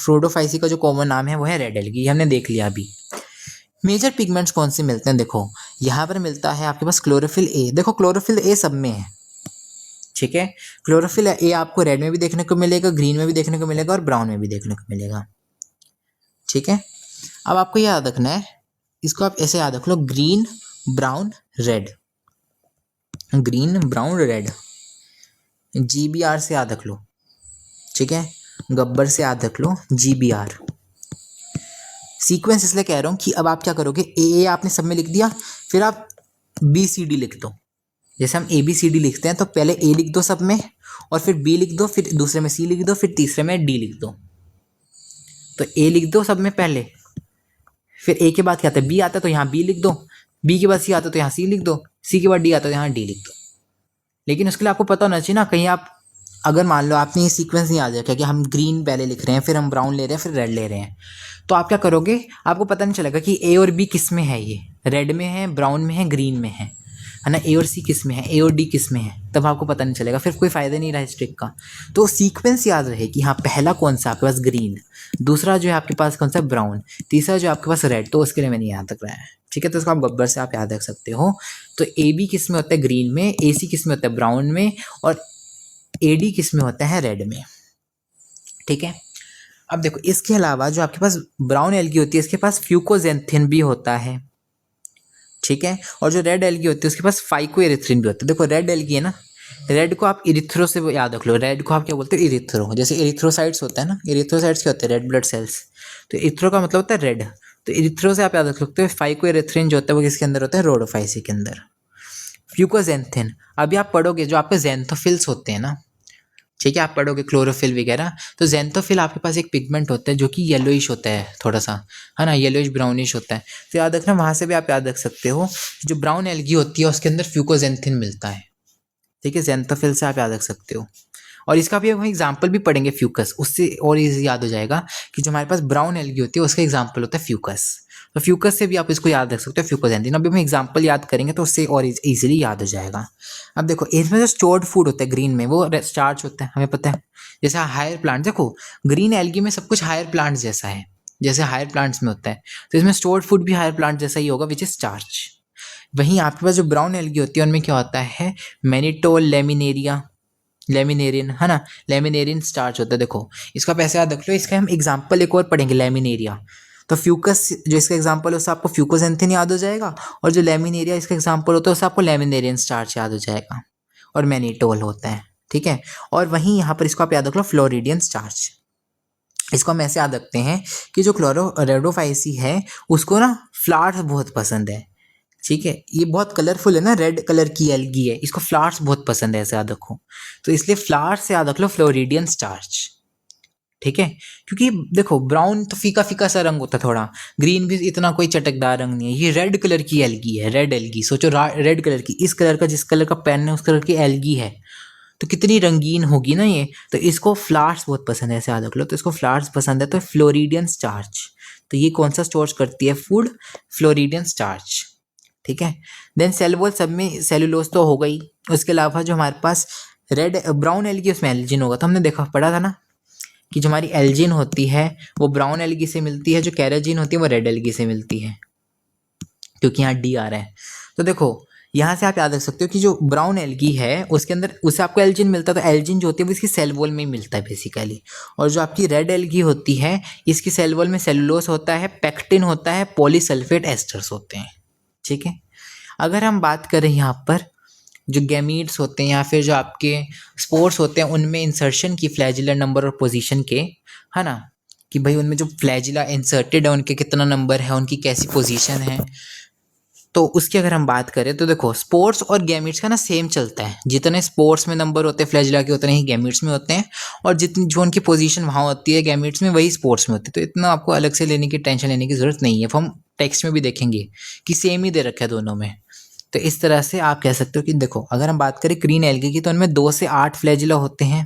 रोडोफाइसी का जो कॉमन नाम है वो है रेड एल्गी, हमने देख लिया अभी। मेजर पिगमेंट्स कौन से मिलते हैं, देखो यहाँ पर मिलता है आपके पास क्लोरोफिल ए। देखो क्लोरोफिल ए सब में है, ठीक है। क्लोरोफिल ए आपको रेड में भी देखने को मिलेगा, ग्रीन में भी देखने को मिलेगा, और ब्राउन में भी देखने को मिलेगा, ठीक है। अब आपको याद रखना है, इसको आप ऐसे याद रख लो, green brown red, green brown red, GBR से याद रख लो, ठीक है। गब्बर से याद रख लो GBR। सीक्वेंस इसलिए कह रहा हूँ कि अब आप क्या करोगे, ए आपने सब में लिख दिया, फिर आप BCD लिख दो। जैसे हम ABCD लिखते हैं तो पहले ए लिख दो सब में, और फिर बी लिख दो, फिर दूसरे में सी लिख दो, फिर तीसरे में डी लिख दो। तो ए लिख दो सब में पहले, फिर ए के बाद क्या आता है, बी आता है तो यहाँ बी लिख दो, बी के बाद सी आता है तो यहाँ सी लिख दो, सी के बाद डी आता है तो यहाँ डी लिख दो। लेकिन उसके लिए आपको पता होना चाहिए ना, कहीं आप अगर मान लो आपने ये सीक्वेंस नहीं आ जाए कि हम ग्रीन पहले लिख रहे हैं, फिर हम ब्राउन ले रहे हैं, फिर रेड ले रहे हैं, तो आप क्या करोगे, आपको पता नहीं चलेगा कि ए और बी किस में है, ये रेड में है, ब्राउन में है, ग्रीन में है ना, ए और सी किस में है, ए और डी किस में है, तब आपको पता नहीं चलेगा, फिर कोई फ़ायदा नहीं रहा इस ट्रिक का। तो सीक्वेंस याद रहे कि हाँ पहला कौन सा आपके पास ग्रीन, दूसरा जो है आपके पास कौन सा ब्राउन, तीसरा जो आपके पास रेड, तो उसके लिए मैंने याद रख रहा है, ठीक है। तो इसको आप गब्बर से आप याद रख सकते हो। तो ए बी किस में होता है, ग्रीन में, ए सी किस में होता है, ब्राउन में, और ए डी किस में होता है, रेड में, ठीक है। अब देखो इसके अलावा जो आपके पास ब्राउन एल्गी होती है, इसके पास फ्यूकोजेंथिन भी होता है, ठीक है। और जो रेड एल्गी होती है उसके पास फाइकोएरिथ्रिन भी होता है। देखो रेड एल्गी है ना, रेड को आप इरिथ्रो से याद रख लो, रेड को आप क्या बोलते हो, इरिथ्रो, जैसे इरिथ्रोसाइट्स होता है ना, इरिथ्रोसाइट्स क्या होते हैं, रेड ब्लड सेल्स, तो इरिथ्रो का मतलब होता है रेड, तो इरिथ्रो से आप याद रख सकते हो। फाइकोएरिथ्रिन जो होता है वो किसके अंदर होता है, रोडोफाइसी के अंदर। फ्यूकोजेंथिन अभी आप पढ़ोगे, जो आपके जेंथोफिल्स होते हैं ना, ठीक है, आप पढ़ोगे क्लोरोफिल वगैरह, तो जेंथोफिल आपके पास एक पिगमेंट होता है जो कि येलोइश होता है थोड़ा सा, है ना, येलोइश ब्राउनिश होता है, तो याद रखना, वहाँ से भी आप याद रख सकते हो। जो ब्राउन एल्गी होती है उसके अंदर फ्यूकोजेंथिन मिलता है, ठीक है, जेंथोफिल से आप याद रख सकते हो। और इसका भी हम एग्जाम्पल भी पढ़ेंगे फ्यूकस, उससे और इजी याद हो जाएगा कि जो हमारे पास ब्राउन एल्गी होती है उसका एग्जाम्पल होता है फ्यूकस, तो फ्यूकस से भी आप इसको याद रख सकते हो, फ्यूकोजेंथिन। अभी हम एग्जाम्पल याद करेंगे तो उससे और इजीली याद हो जाएगा। अब देखो इसमें जो स्टोर्ड फूड होता है ग्रीन में, वो स्टार्च होता है, हमें पता है। जैसे हायर प्लांट, देखो ग्रीन एल्गी में सब कुछ हायर प्लांट्स जैसा है, जैसे हायर प्लांट्स में होता है, तो इसमें स्टोर्ड फूड भी हायर प्लांट जैसा ही होगा, विच इज स्टार्च। वहीं आपके पास जो ब्राउन एल्गी होती है उनमें क्या होता है, मैनिटोल लेमिनेरिया, लेमिनेरियन, है ना, लेमिनेरियन स्टार्च होता है। देखो इसका पैसे याद रख लो, इसका हम एग्जाम्पल एक और पढ़ेंगे, लेमिनेरिया। तो फ्यूकस जो इसका एग्जाम्पल है उससे आपको फ्यूकोजेंथिन याद हो जाएगा, और जो लेमिनेरिया इसका एग्जाम्पल होता है उससे आपको लेमिनेरियन स्टार्च याद हो जाएगा, और मैनिटोल होता है, ठीक है। और वहीं यहाँ पर इसको आप याद रख लो, फ्लोरिडियन स्टार्च। इसको हम ऐसे याद रखते हैं कि जो रेडोफाइसी है उसको ना फ्लावर्स बहुत पसंद है, ठीक है, ये बहुत कलरफुल है ना, रेड कलर की एल्गी है, इसको फ्लावर्स बहुत पसंद है, ऐसे याद रखो, तो इसलिए फ्लावर्स से याद रख लो फ्लोरिडियन स्टार्च, ठीक है। क्योंकि देखो ब्राउन तो फीका फीका सा रंग होता है थोड़ा, ग्रीन भी इतना कोई चटकदार रंग नहीं है, ये रेड कलर की एल्गी है, रेड एल्गी, सोचो रेड कलर की, इस कलर का, जिस कलर का पेन है उस कलर की एल्गी है, तो कितनी रंगीन होगी ना ये, तो इसको फ्लावर्स बहुत पसंद है, ऐसे याद रख लो, तो इसको फ्लावर्स पसंद है, तो फ्लोरिडियन स्टार्च, तो ये कौन सा स्टोर करती है फूड, फ्लोरिडियन स्टार्च, ठीक है। देन सेल वॉल, सब में सेलुलोज तो हो गई, उसके अलावा जो हमारे पास रेड ब्राउन एल्गी उसमें एल्जिन होगा, तो हमने देखा पढ़ा था ना कि जो हमारी एल्जिन होती है वो ब्राउन एल्गी से मिलती है, जो कैराजिन होती है वो रेड एल्गी से मिलती है, क्योंकि यहाँ डी आ रहा है। तो देखो यहाँ से आप याद रख सकते हो कि जो ब्राउन एल्गी है उसके अंदर उससे आपको एल्जिन मिलता है, तो एल्जिन जो होती है वो इसकी सेल वॉल में ही मिलता है बेसिकली। और जो आपकी रेड एल्गी होती है इसकी सेल वॉल में सेलुलोज होता है, पेक्टिन होता है, पॉलीसल्फेट एस्टर्स होते हैं, ठीक है। अगर हम बात करें यहाँ पर जो गैमीट्स होते हैं या फिर जो आपके स्पोर्स होते हैं उनमें इंसर्शन की फ्लैजिलर नंबर और पोजीशन के, है ना, कि भाई उनमें जो फ्लैजिला इंसर्टेड है उनके कितना नंबर है, उनकी कैसी पोजीशन है, तो उसकी अगर हम बात करें तो देखो स्पोर्ट्स और गैमीट्स का ना सेम चलता है, जितने स्पोर्ट्स में नंबर होते हैं फ्लैजिला के उतने ही गैमीट्स में होते हैं, और जितनी जो उनकी पोजीशन वहाँ होती है गैमीट्स में वही स्पोर्ट्स में होती है, तो इतना आपको अलग से लेने की टेंशन लेने की ज़रूरत नहीं है। हम टेक्स्ट में भी देखेंगे कि सेम ही दे रखा है दोनों में, तो इस तरह से आप कह सकते हो कि देखो अगर हम बात करें ग्रीन एल्गी की तो उनमें 2 से 8 फ्लैजिला होते हैं,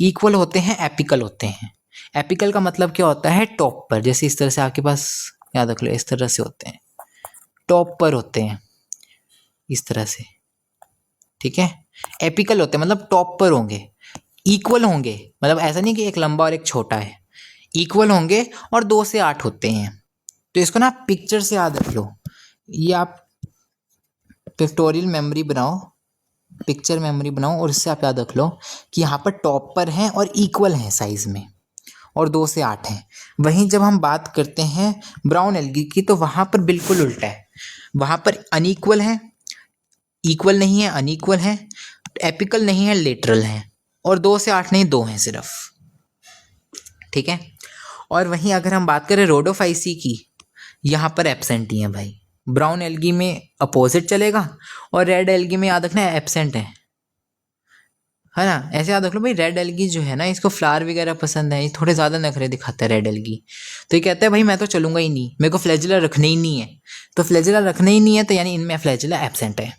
इक्वल होते हैं, एपिकल होते हैं। एपिकल का मतलब क्या होता है, टॉप पर, जैसे इस तरह से आपके पास याद रख लो, इस तरह से होते हैं, टॉप पर होते हैं इस तरह से, ठीक है। एपिकल होते हैं मतलब टॉप पर होंगे, इक्वल होंगे, मतलब ऐसा नहीं कि एक लंबा और एक छोटा है, इक्वल होंगे, और 2 से 8 होते हैं। तो इसको ना पिक्चर से याद रख लो, ये आप पिक्टोरियल मेमोरी बनाओ, पिक्चर मेमोरी बनाओ, और इससे आप याद रख लो कि यहाँ पर टॉप पर हैं और इक्वल हैं साइज़ में, और 2 से 8 हैं। वहीं जब हम बात करते हैं ब्राउन एल्गी की तो वहाँ पर बिल्कुल उल्टा है, वहाँ पर अनइक्वल है, इक्वल नहीं है, अनइक्वल है, एपिकल नहीं है, लेटरल है, और 2 से 8 नहीं, 2 हैं सिर्फ, ठीक है। और वहीं अगर हम बात करें रोडोफाइसी की, यहाँ पर एब्सेंट ही है भाई, ब्राउन एल्गी में अपोजिट चलेगा, और रेड एल्गी में याद रखना है एब्सेंट है है ना। ऐसे याद रख लो भाई, रेड एल्गी जो है ना, इसको फ्लावर वगैरह पसंद है, ये थोड़े ज़्यादा नखरे दिखाता है रेड एल्गी। तो ये कहता है भाई मैं तो चलूंगा ही नहीं, मेरे को फ्लैजिला रखना ही नहीं है। तो फ्लैजिला रखना ही नहीं है तो यानी इनमें फ्लैजिला एब्सेंट है।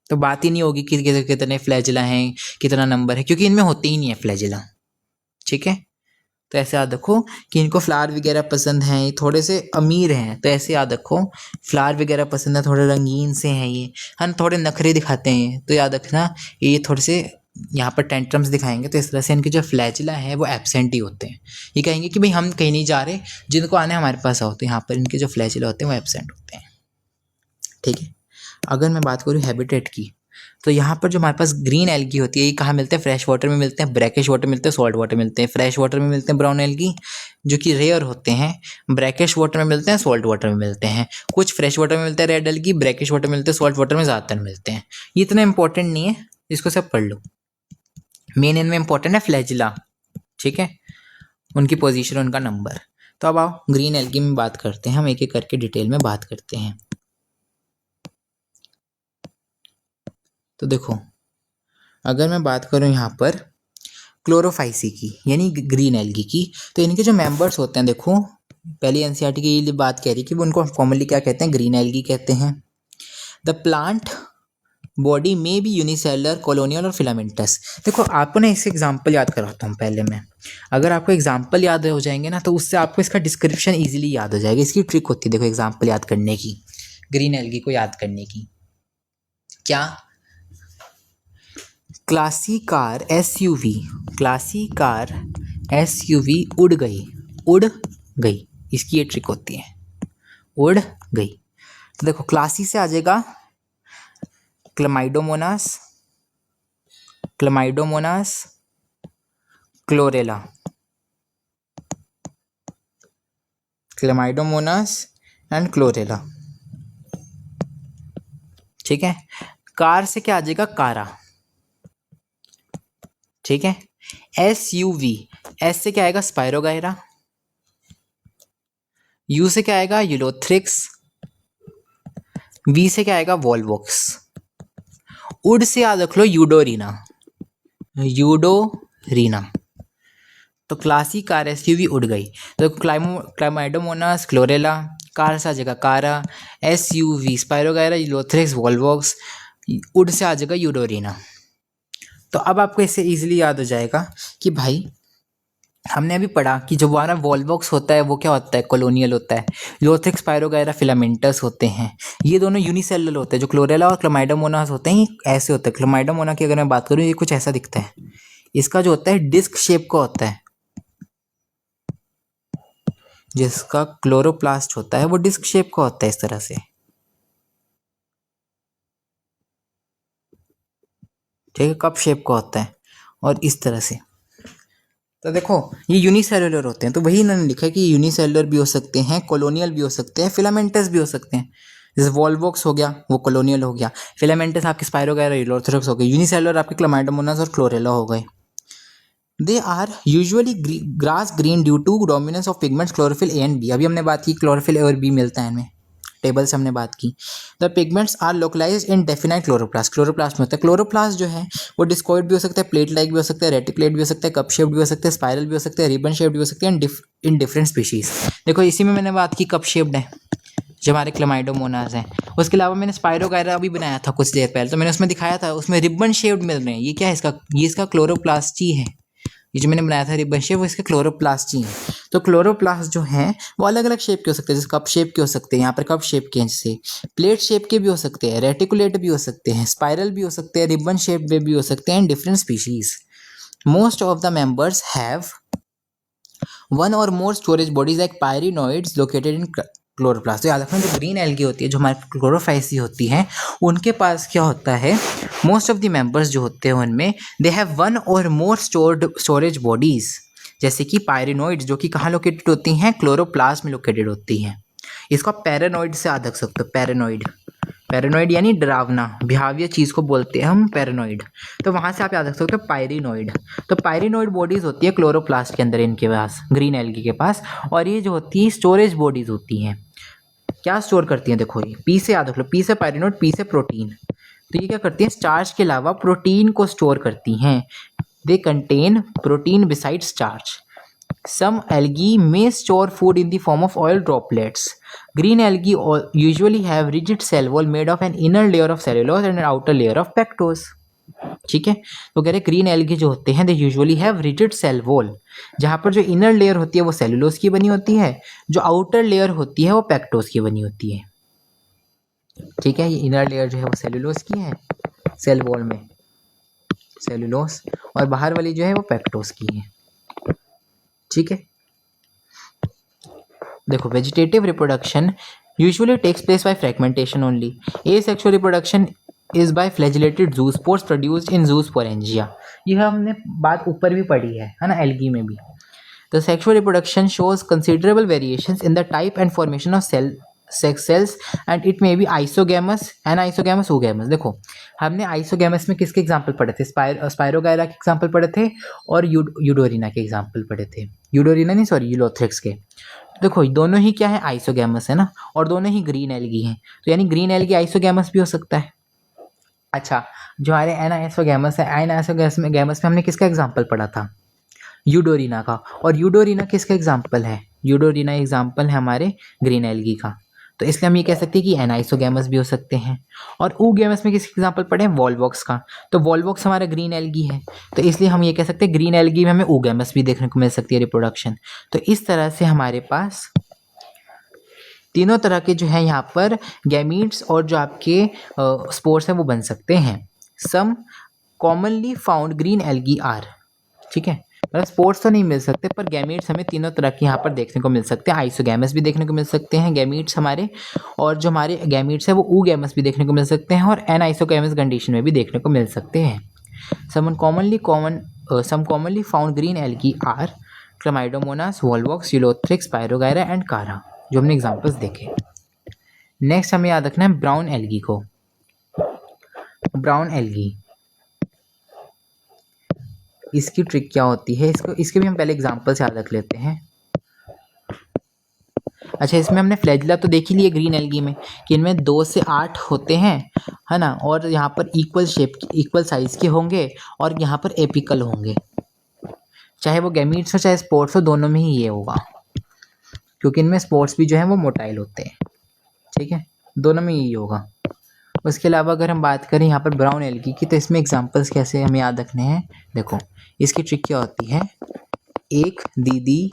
तो बात ही नहीं होगी कि कितने फ्लैजिला हैं, कितना नंबर है, क्योंकि इनमें होते ही नहीं है फ्लैजिला। ठीक है, तो ऐसे याद रखो कि इनको फ्लावर वगैरह पसंद हैं, ये थोड़े से अमीर हैं, तो ऐसे याद रखो फ्लावर वगैरह पसंद है, थोड़े रंगीन से हैं ये, है ना, थोड़े नखरे दिखाते हैं। तो याद रखना ये थोड़े से यहाँ पर टेंट्रम्स दिखाएंगे, तो इस तरह से इनके जो फ्लैजिला है वो एब्सेंट ही होते हैं। ये कहेंगे कि भाई हम कहीं नहीं जा रहे, जिनको आना है हमारे पास आओ। तो यहाँ पर इनके जो फ्लैजिला होते हैं वो एब्सेंट होते हैं। ठीक है, अगर मैं बात करूँ हैबिटेट की, तो यहाँ पर जो हमारे पास ग्रीन एल्गी होती है, ये कहाँ मिलते हैं? फ्रेश वाटर में मिलते हैं, ब्रैकिश वाटर मिलते हैं, सॉल्ट वाटर मिलते हैं। फ्रेश वाटर में मिलते हैं ब्राउन एल्गी, जो कि रेयर होते हैं। ब्रैकिश वाटर में मिलते हैं, सॉल्ट वाटर में मिलते हैं। कुछ फ्रेश वाटर में मिलते हैं रेड एल्गी, ब्रैकिश वाटर में मिलते हैं, सॉल्ट वाटर में ज़्यादातर मिलते हैं। ये इतना इंपॉर्टेंट नहीं है, इसको सब पढ़ लो। मेन इनमें इंपॉर्टेंट है फ्लैजिला, ठीक है, उनकी पोजीशन, उनका नंबर। तो अब आओ ग्रीन एल्गी में बात करते हैं, हम एक एक करके डिटेल में बात करते हैं। तो देखो, अगर मैं बात करूं यहाँ पर क्लोरोफाइसी की, यानी ग्रीन एल्गी की, तो इनके जो मेंबर्स होते हैं, देखो पहली एनसीईआरटी की ये बात कह रही कि वो उनको फॉर्मली क्या कहते हैं? ग्रीन एल्गी कहते हैं। द प्लांट बॉडी में भी यूनिसेलुलर, कॉलोनियल और फिलामेंटस। देखो आपको ना इससे एग्जाम्पल याद कराता हूँ पहले मैं। अगर आपको एग्जाम्पल याद हो जाएंगे ना, तो उससे आपको इसका डिस्क्रिप्शन ईजिली याद हो जाएगा। इसकी ट्रिक होती है देखो एग्जाम्पल याद करने की, ग्रीन एल्गी को याद करने की। क्या? Classy car SUV, classy car SUV उड़ गई, उड़ गई, इसकी ये ट्रिक होती है, उड़ गई। तो देखो क्लासी से आ जाएगा Chlamydomonas, Chlamydomonas, chlorella, Chlamydomonas and chlorella. ठीक है, कार से क्या आ जाएगा? कारा। ठीक है, एसयूवी, एस से क्या आएगा? स्पाइरोगायरा। यू से क्या आएगा? यूलोथ्रिक्स। वी से क्या आएगा? वॉल्वॉक्स। उड से याद रख लो यूडोरीना, यूडोरीना। तो क्लासी कार एसयूवी उड़ गई। तो क्लाइमाइडोमोनास, क्लोरेला, कार से आ जाएगा कारा, एसयूवी स्पाइरोगायरा, यूलोथ्रिक्स, वॉल्वॉक्स, उड से आ जाएगा यूडोरीना। तो अब आपको इससे इजीली याद हो जाएगा कि भाई हमने अभी पढ़ा कि जो हमारा वॉल्वॉक्स होता है वो क्या होता है? कॉलोनियल होता है। यूलोथ्रिक्स, स्पाइरोगायरा, फिलामेंटस होते हैं, ये दोनों यूनिसेलुलर होते हैं। जो क्लोरेला और क्लाइमाइडोमोनास होते हैं ये ऐसे होते हैं। क्लाइमाइडोमोना की अगर मैं बात करूँ, ये कुछ ऐसा दिखता है, इसका जो होता है डिस्क शेप का होता है, जिसका क्लोरोप्लास्ट होता है वो डिस्क शेप का होता है इस तरह से। ठीक है, कप शेप का होता है और इस तरह से। तो देखो ये यूनिसेलुलर होते हैं, तो वही इन्होंने लिखा है कि यूनिसेलुलर भी हो सकते हैं, कॉलोनियल भी हो सकते हैं, फिलामेंटस भी हो सकते हैं। जैसे वॉल्वॉक्स हो गया वो कॉलोनियल हो गया, फिलामेंटस आपके स्पाइरोगायरा, यूलोथ्रिक्स हो गए, यूनिसेलुलर आपके क्लाइमाइडोमोनास और क्लोरेला हो गए। They are usually grass green due to dominance of pigments chlorophyll a and b. अभी हमने बात की क्लोरोफिल ए और बी मिलता है इनमें, टेबल से हमने बात की। The pigments are localize in definite chloroplast, chloroplast में होता है। क्लोरोप्लास्ट जो है वो डिस्कॉइड भी हो सकता है, प्लेट लाइक भी हो सकता है, रेटिकुलेट भी हो सकता है, कप शेप भी हो सकता है, स्पाइरल भी हो सकता है, रिबन शेप भी हो सकते हैं इन डिफरेंट स्पीशीज। देखो इसी में मैंने बात की कप शेप्ड है जो हमारे क्लाइमाइडोमोनास हैं। उसके अलावा मैंने स्पाइरोगायरा भी बनाया था कुछ देर पहले, तो मैंने उसमें दिखाया था, उसमें रिबन शेप्ड मिल रहे हैं। ये क्या है? इसका, ये इसका क्लोरोप्लास्ट ही है। ये जो मैंने बनाया था रिबन शेप, वो इसके क्लोरोप्लास्ट ही है। तो क्लोरोप्लास्ट जो हैं वो अलग अलग शेप के हो सकते हैं, जैसे कप शेप के हो सकते हैं, यहाँ पर कप शेप के हैं, जैसे प्लेट शेप के भी हो सकते हैं, रेटिकुलेट भी हो सकते हैं, स्पाइरल भी हो सकते हैं, रिबन शेप में भी हो सकते हैं, different species. Most of the members have one or more storage bodies like pyrenoids located in chloroplast. तो याद रखना जो ग्रीन एल्गी होती है, जो हमारी क्लोरोफाइसी होती है, उनके पास क्या होता है? मोस्ट ऑफ द मेंबर्स जो होते हैं उनमें they have one or more storage bodies, जैसे कि पायरिनॉइड्स जो कि कहाँ लोकेटेड होती हैं? क्लोरोप्लास्ट में लोकेटेड होती हैं। इसको आप पैरानॉइड से याद रख सकते हो, पैरानॉइड, पैरानॉइड यानी डरावना, भयावह चीज़ को बोलते हैं हम पैरानॉइड। तो वहाँ से आप याद रख सकते हो पायरिनॉइड। तो पायरिनॉइड बॉडीज होती है क्लोरोप्लास्ट के अंदर, इनके पास, ग्रीन एल्गी के पास। और ये जो होती है स्टोरेज बॉडीज होती हैं, क्या स्टोर करती हैं? देखो ये पी से याद रख लो, पी से पायरिनॉइड, पी से प्रोटीन, तो ये क्या करती हैं, स्टार्च के अलावा प्रोटीन को स्टोर करती हैं। They contain protein beside starch. Some algae may store food in the form of oil droplets. Green algae usually have rigid cell wall made of an inner layer of cellulose and an outer layer of pectose. ठीक है, तो कह रहे green algae जो होते हैं they usually have rigid cell wall, जहाँ पर जो इनर लेयर होती है वो सेलुलोज की बनी होती है, जो आउटर लेयर होती है वो पैक्टोज की बनी होती है। ठीक है, ये इनर लेयर जो है वो सेलुलोज की है, सेल वॉल में सेलुलोज, और बाहर वाली जो है वो पैक्टोज की है। ठीक है, देखो vegetative reproduction usually takes place by fragmentation only. Asexual reproduction is by flagellated zoospores produced in zoosporangia. ये हमने बात ऊपर भी पढ़ी है ना, एल्गी में भी। The sexual reproduction shows considerable variations in the type and formation of sex cells and it may be isogamous and isogamous oogamous. देखो हमने आइसोगैमस में किसके एग्जांपल पढ़े थे, स्पायरोगायरा के एग्जांपल पढ़े थे और यूडोरिना के एग्जांपल पढ़े थे, यूडोरिना नहीं सॉरी यूलोथ्रिक्स के। देखो दोनों ही क्या है, आइसोगैमस है ना, और दोनों ही ग्रीन एल्गी हैं, तो यानी ग्रीन एल्गी आइसोगैमस भी हो सकता है। अच्छा, जो हमारे एनाइसोगैमस है, एनाइसोगैमस में हमने किसका एग्जांपल पढ़ा था, यूडोरिना का, और यूडोरिना किसका एग्जांपल है, यूडोरिना एग्जांपल है हमारे ग्रीन एल्गी का, तो इसलिए हम ये कह सकते हैं कि एनाइसोगैमस भी हो सकते हैं। और ऊगैमस में किसका एग्जांपल पढ़े हैं, वॉल्वॉक्स का, तो वॉल्वॉक्स हमारा ग्रीन एल्गी है, तो इसलिए हम ये कह सकते हैं ग्रीन एल्गी में हमें ऊगैमस भी देखने को मिल सकती है रिप्रोडक्शन। तो इस तरह से हमारे पास तीनों तरह के जो है यहाँ पर गैमीट्स और जो आपके स्पोर्स हैं वो बन सकते हैं। Some commonly found green algae are, ठीक है, मतलब स्पोर्ट्स तो नहीं मिल सकते पर गैमीट्स हमें तीनों तरह के यहाँ पर देखने को मिल सकते हैं। आइसोगैमस भी देखने को मिल सकते हैं गैमीट्स हमारे, और जो हमारे गैमीट्स है वो ऊगैमस भी देखने को मिल सकते हैं, और एनाइसोगैमस कंडीशन में भी देखने को मिल सकते हैं। Some commonly found green algae are Chlamydomonas, Volvox, Ulothrix, Spirogyra and Chara, जो हमने एग्जाम्पल्स देखे। नेक्स्ट हमें याद रखना है ब्राउन एल्गी को। ब्राउन एल्गी, इसकी ट्रिक क्या होती है, इसके भी हम पहले एग्जांपल्स याद रख लेते हैं। अच्छा, इसमें हमने फ्लैजिला तो देख ही लिए ग्रीन एल्गी में कि इनमें 2 से 8 होते हैं, है ना, और यहाँ पर इक्वल शेप इक्वल साइज के होंगे, और यहाँ पर एपिकल होंगे, चाहे वो गैमीट्स हो चाहे स्पोर्ट्स हो, दोनों में ही ये होगा, क्योंकि इनमें स्पोर्ट्स भी जो है वो मोटाइल होते हैं। ठीक है, दोनों में यही होगा। उसके अलावा अगर हम बात करें यहाँ पर ब्राउन एल्गी की, तो इसमें एग्जांपल्स कैसे हमें याद रखने हैं। देखो इसकी ट्रिक क्या होती है, एक दीदी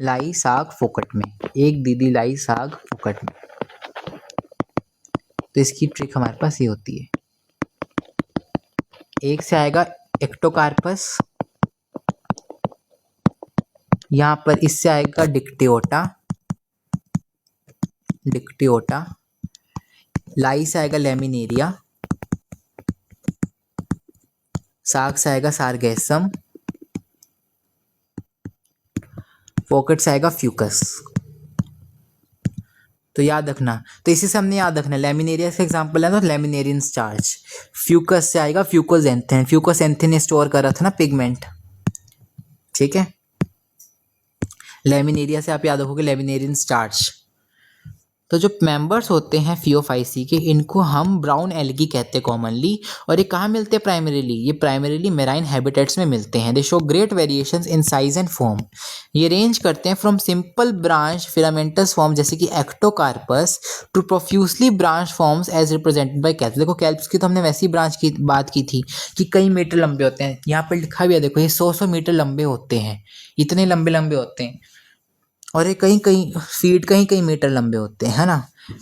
लाई साग फोकट में, एक दीदी लाई साग फोकट में, तो इसकी ट्रिक हमारे पास ये होती है, एक से आएगा एक्टोकार्पस, यहाँ पर इससे आएगा डिक्टियोटा, डिक्टियोटा, लाई से आएगा लेमिनेरिया, साग से आएगा सारगैसम, पॉकेट से आएगा फ्यूकस। तो याद रखना, तो इसी से हमने याद रखना, लेमिनेरिया का एग्जांपल है तो लेमिनेरियन स्टार्च, फ्यूकस से आएगा फ्यूकोजेंथिन, फ्यूकोजेंथिन ने स्टोर कर रहा था ना पिगमेंट। ठीक है, लेमिनेरिया से आप याद रखोगे लेमिनेरियन स्टार्च। तो जो मेंबर्स होते हैं फियोफाइसी के, इनको हम ब्राउन एल्गी कहते हैं कॉमनली, और ये कहाँ मिलते हैं प्राइमरीली, ये प्राइमरीली मेराइन हैबिटेट्स में मिलते हैं। They show great variations in size and form, ये रेंज करते हैं from simple branch filamentous form जैसे कि Ectocarpus to profusely branch forms as represented by kelps. देखो कैल्प्स की तो हमने वैसी ब्रांच की बात की थी कि कई मीटर लंबे होते हैं, यहाँ पर लिखा भी है देखो, ये 100 मीटर लंबे होते हैं, इतने लंबे लंबे होते हैं, और ये कहीं फीट कहीं मीटर लंबे होते हैं, है ना।